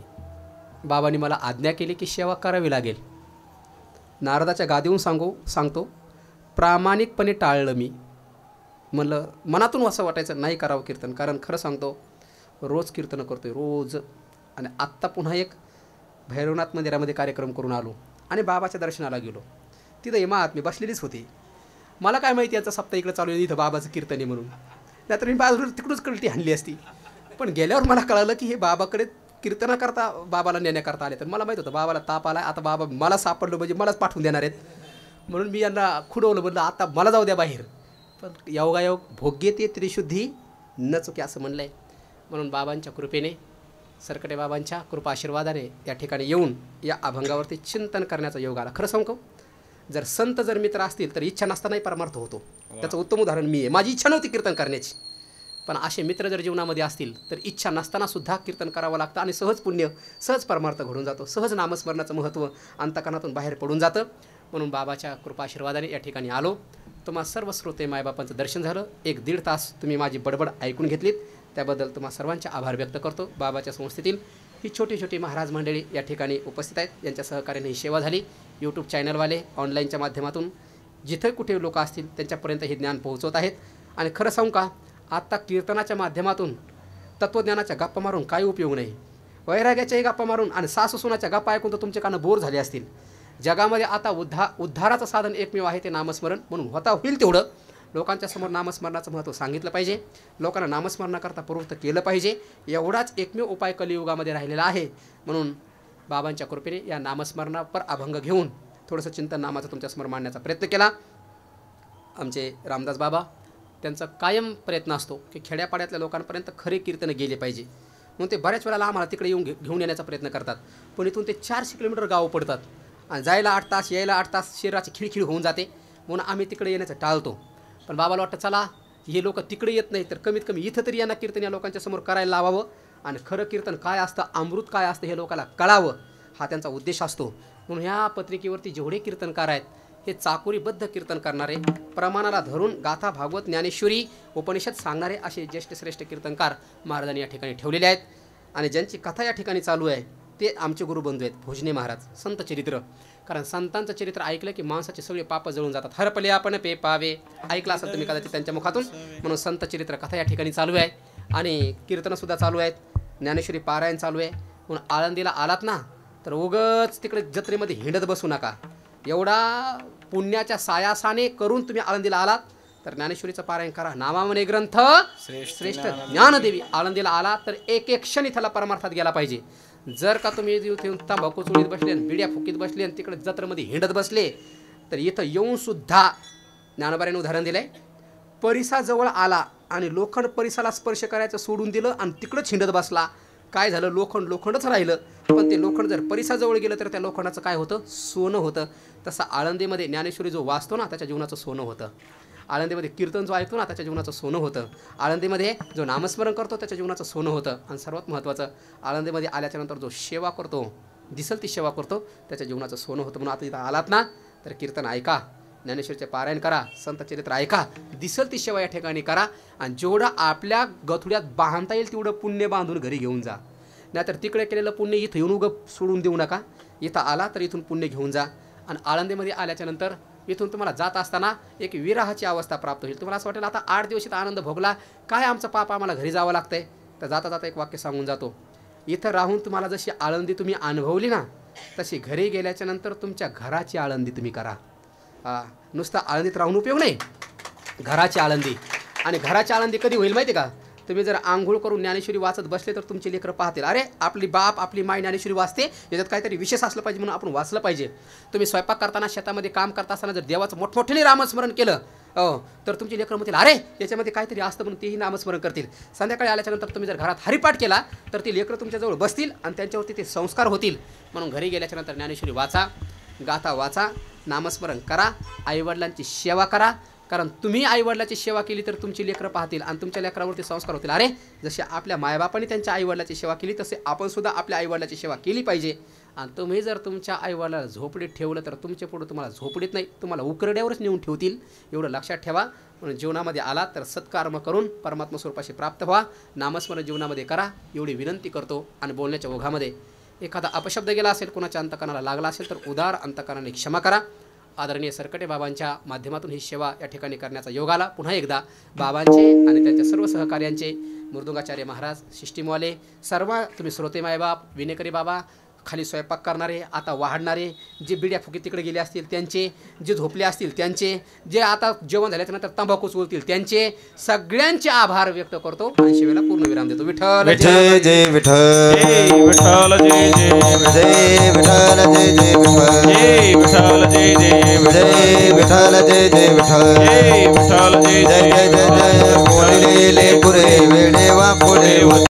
बाबांनी मला आज्ञा केली की सेवा करावी लागेल. नारदाच्या गादीहून सांगतो प्रामाणिकपणे टाळलं मी. म्हणलं मनातून असं वाटायचं नाही करावं कीर्तन, कारण खरं सांगतो रोज कीर्तन करतोय रोज. आणि आत्ता पुन्हा एक भैरवनाथ मंदिरामध्ये कार्यक्रम करून आलो आणि बाबाच्या दर्शनाला गेलो. तिथं इमा आत्मी बसलेलीच होती. मला काय माहिती याचा सप्ताह इकडं चालू आहे, इथं बाबाचं कीर्तन आहे म्हणून. नाहीतर मी बाजूला तिकडूच कलटी आणली असती. पण गेल्यावर मला कळालं की हे बाबाकडे कीर्तनाकरता बाबाला नेण्याकरता आले. तर मला माहीत होतं बाबाला ताप आला, आता बाबा मला सापडलं म्हणजे मलाच पाठवून देणार आहेत. म्हणून मी यांना खुडवलं, म्हणलं आता मला जाऊ द्या बाहेर. पण योगायोग भोग्य ते त्रिशुद्धी न चुके असं म्हणलं आहे. म्हणून बाबांच्या कृपेने, सरकटे बाबांच्या कृपा आशीर्वादाने या ठिकाणी येऊन या अभंगावरती चिंतन करण्याचा योग आला. खरं सांगू, जर संत जर मित्र असतील तर इच्छा नसतानाही परमार्थ होतो. त्याचं उत्तम उदाहरण मी आहे. माझी इच्छा नव्हती कीर्तन करण्याची, पण असे मित्र जर जीवनामध्ये असतील तर इच्छा नसताना सुद्धा कीर्तन करावं लागतं आणि सहज पुण्य, सहज परमार्थ घडून जातो. सहज नामस्मरणाचं महत्त्व अंतकरणातून बाहेर पडून जातं. म्हणून बाबाच्या कृपा आशीर्वादाने या ठिकाणी आलो. तुम्हा सर्व श्रोते मायबापांचं दर्शन झालं. 1-1.5 तास तुम्ही माझी बडबड ऐकून घेतलीत, त्याबद्दल तुम्हा सर्वांचे आभार व्यक्त करतो. बाबाच्या संस्थेतील ही छोटी छोटी महाराज मंडळी या ठिकाणी उपस्थित आहेत. यांच्या सहकार्याने ही सेवा झाली. यूट्यूब चॅनलवाले ऑनलाईनच्या माध्यमातून जिथे कुठे लोक असतील त्यांच्यापर्यंत हे ज्ञान पोहोचवत आहेत. आणि खरं सांगू का, आत्ता कीर्तनाच्या माध्यमातून तत्त्वज्ञानाच्या गप्पा मारून काही उपयोग नाही. वैराग्याच्याही गप्पा मारून आणि सासूसुनाच्या गप्पा ऐकून तर तुमचे कानं बोर झाले असतील. जगामध्ये आता उद्धाराचं साधन एकमेव आहे ते नामस्मरण. म्हणून होईल तेवढं लोकांच्या समोर नामस्मरणाचं महत्त्व सांगितलं पाहिजे. लोकांना नामस्मरणाकरता प्रवृत्त केलं पाहिजे. एवढाच एकमेव उपाय कलियुगामध्ये राहिलेला आहे. म्हणून बाबांच्या कृपेने या नामस्मरणापर अभंग घेऊन थोडंसं चिंतन नामाचं तुमच्यासमोर मांडण्याचा प्रयत्न केला. आमचे रामदास बाबा, त्यांचा कायम प्रयत्न असतो की खेड्यापाड्यातल्या लोकांपर्यंत खरे कीर्तन गेले पाहिजे. म्हणून ते बऱ्याच वेळेला आम्हाला तिकडे येऊन घेऊन येण्याचा प्रयत्न करतात. पण इथून ते 400 किलोमीटर गावं पडतात आणि जायला 8 तास, यायला 8 तास, शरीराची खिळखिळ होऊन जाते. म्हणून आम्ही तिकडे येण्याचं टाळतो. पण बाबाला वाटतं चला हे लोक तिकडे येत नाही तर कमीत कमी इथं तरी यांना कीर्तन या लोकांच्या समोर करायला लावावं आणि खरं कीर्तन काय असतं, अमृत काय असतं हे लोकांना कळावं, हा त्यांचा उद्देश असतो. म्हणून ह्या पत्रिकेवरती जेवढे कीर्तनकार आहेत हे चाकोरीबद्ध कीर्तन करणारे, प्रमाणाला धरून गाथा, भागवत, ज्ञानेश्वरी, उपनिषद सांगणारे असे ज्येष्ठ श्रेष्ठ कीर्तनकार महाराजांनी या ठिकाणी ठेवलेले आहेत. आणि ज्यांची कथा या ठिकाणी चालू आहे ते आमचे गुरुबंधू आहेत भोजने महाराज. संत चरित्र, कारण संतांचं चरित्र ऐकलं की माणसाचे सगळे पाप जळून जातात. हरपले आपण पे पावे, ऐकलं असेल तुम्ही कदाचित त्यांच्या मुखातून. म्हणून संत चरित्र कथा या ठिकाणी चालू आहे आणि कीर्तनसुद्धा चालू आहेत. ज्ञानेश्वरी पारायण चालू आहे. म्हणून आळंदीला आलात ना तर उगच तिकडे जत्रेमध्ये हिंडत बसू नका. एवढा पुण्याच्या सायासाने करून तुम्ही आळंदीला आलात तर ज्ञानेश्वरीचं पारायण करा. नावामने ग्रंथ श्रेष्ठ ज्ञानदेवी. आळंदीला आला तर एक क्षण इथला परमार्थात गेला पाहिजे. जर का तुम्ही इथे तंबाखू चोळीत बसले, बिड्या फुकीत बसले आणि तिकडे जत्रेमध्ये हिंडत बसले तर इथं येऊन सुद्धा ज्ञानोबाराने उदाहरण दिलंय. परिसाजवळ आला आणि लोखंड परिसाला स्पर्श करायचं सोडून दिलं आणि तिकडंच हिंडत बसला. काय झालं, लोखंडच राहिलं. पण ते लोखंड जर परिसाजवळ गेलं तर त्या लोखंडाचं काय होतं, सोनं होतं. तसं आळंदीमध्ये ज्ञानेश्वरी जो वाचतो ना त्याच्या जीवनाचं सोनं होतं. आळंदीमध्ये कीर्तन जो ऐकतो ना त्याच्या जीवनाचं सोनं होतं. आळंदीमध्ये जो नामस्मरण करतो त्याच्या जीवनाचं सोनं होतं. आणि सर्वात महत्त्वाचं, आळंदीमध्ये आल्याच्यानंतर जो सेवा करतो, दिसल ती सेवा करतो, त्याच्या जीवनाचं सोनं होतं. म्हणून आता इथं आलात ना तर कीर्तन ऐका, ज्ञानेश्वरीचे पारायण करा, संत चरित्र ऐका, दिसल ती सेवा या ठिकाणी करा. आणि जेवढं आपल्या गथुड्यात बांधता येईल तेवढं पुण्य बांधून घरी घेऊन जा. नाहीतर तिकडे केलेलं पुण्य इथं येऊन उगं सोडून देऊ नका. इथं आला तर इथून पुण्य घेऊन जा. आणि आळंदीमध्ये आल्याच्यानंतर इथून तुम्हाला जात असताना एक विराहाची अवस्था प्राप्त होईल. तुम्हाला असं वाटेल आता 8 दिवस इथं आनंद भोगला, काय आमचं पाप आम्हाला घरी जावं लागतंय. तर जाता जाता एक वाक्य सांगून जातो. इथं राहून तुम्हाला जशी आळंदी तुम्ही अनुभवली ना तशी घरी गेल्याच्यानंतर तुमच्या घराची आळंदी तुम्ही करा. नुसतं आळंदीत राहून उपयोग नाही, घराची आळंदी. आणि घराची आळंदी कधी होईल माहिती का, तुम्ही जर आंघोळ करून ज्ञानेश्वरी वाचत बसले तर तुमचे लेकरं पाहतील, अरे आपली बाप आपली माय ज्ञानेश्वरी वाचते, याच्यात काहीतरी विशेष असलं पाहिजे म्हणून आपण वाचलं पाहिजे. तुम्ही स्वयंपाक करताना, शेतामध्ये काम करता असताना जर देवाचं मोठमोठ्याने नामस्मरण केलं तर तुमची लेकरं म्हणतील अरे याच्यामध्ये काहीतरी असतं म्हणून तेही नामस्मरण करतील. संध्याकाळी आल्याच्यानंतर तुम्ही जर घरात हरिपाठ केला तर ती लेकरं तुमच्याजवळ बसतील आणि त्यांच्यावरती ते संस्कार होतील. म्हणून घरी गेल्याच्यानंतर ज्ञानेश्वरी वाचा, गाथा वाचा, नामस्मरण करा, आईवडिलांची सेवा करा. कारण तुम्ही आईवडिलाची सेवा केली तर तुमची लेकरं पाहतील आणि तुमच्या लेकरावरती संस्कार होतील. अरे जसे आपल्या मायबापांनी त्यांच्या आईवडिलाची सेवा केली तसे आपण सुद्धा आपल्या आईवडिलाची सेवा केली पाहिजे. आणि तुम्ही जर तुमच्या आईवडिलाला झोपडीत ठेवलं तर तुमच्या पुढे तुम्हाला झोपडीत नाही तुम्हाला उकरड्यावरच नेऊन ठेवतील. एवढं लक्षात ठेवा. म्हणून जीवनामध्ये आला तर सत्कर्म करून परमात्मा स्वरूपाशी प्राप्त व्हा. नामस्मरण जीवनामध्ये करा एवढी विनंती करतो. आणि बोलण्याच्या ओघामध्ये एखादा अपशब्द गेला असेल, कोणाच्या अंतकरणाला लागला असेल तर उदार अंतकरणाने क्षमा करा. आदरणीय सरकटे बाबांच्या माध्यमातून ही सेवा या ठिकाणी करण्याचा योग आला. पुन्हा एकदा बाबांचे आणि त्यांच्या सर्व सहकार्यांचे, मृदुंगाचार्य महाराज, सिस्टीमवाले, सर्व तुम्ही श्रोते मायबाप, विनेकरी बाबा, खाली स्वयंपाक करणारे, आता वाढणारे, जे बिड्या फुकी तिकडे गेले असतील त्यांचे, जे झोपले असतील त्यांचे, जे आता जेवण झाल्यानंतर तंबाखू चोलतील त्यांचे, सगळ्यांचे आभार व्यक्त करतो आणि शिवेला पूर्ण विराम देतो. विठ्ठल विठ्ठल जय विठ्ठल जय विठ्ठल जय जय जय विठ्ठल जय जय विठ्ठल जय विठ्ठल जय जय जय विठ्ठल जय जय विठ्ठल जय विठ्ठल जय जय जय जय जय पुरे पुरे वेडे वा पुढे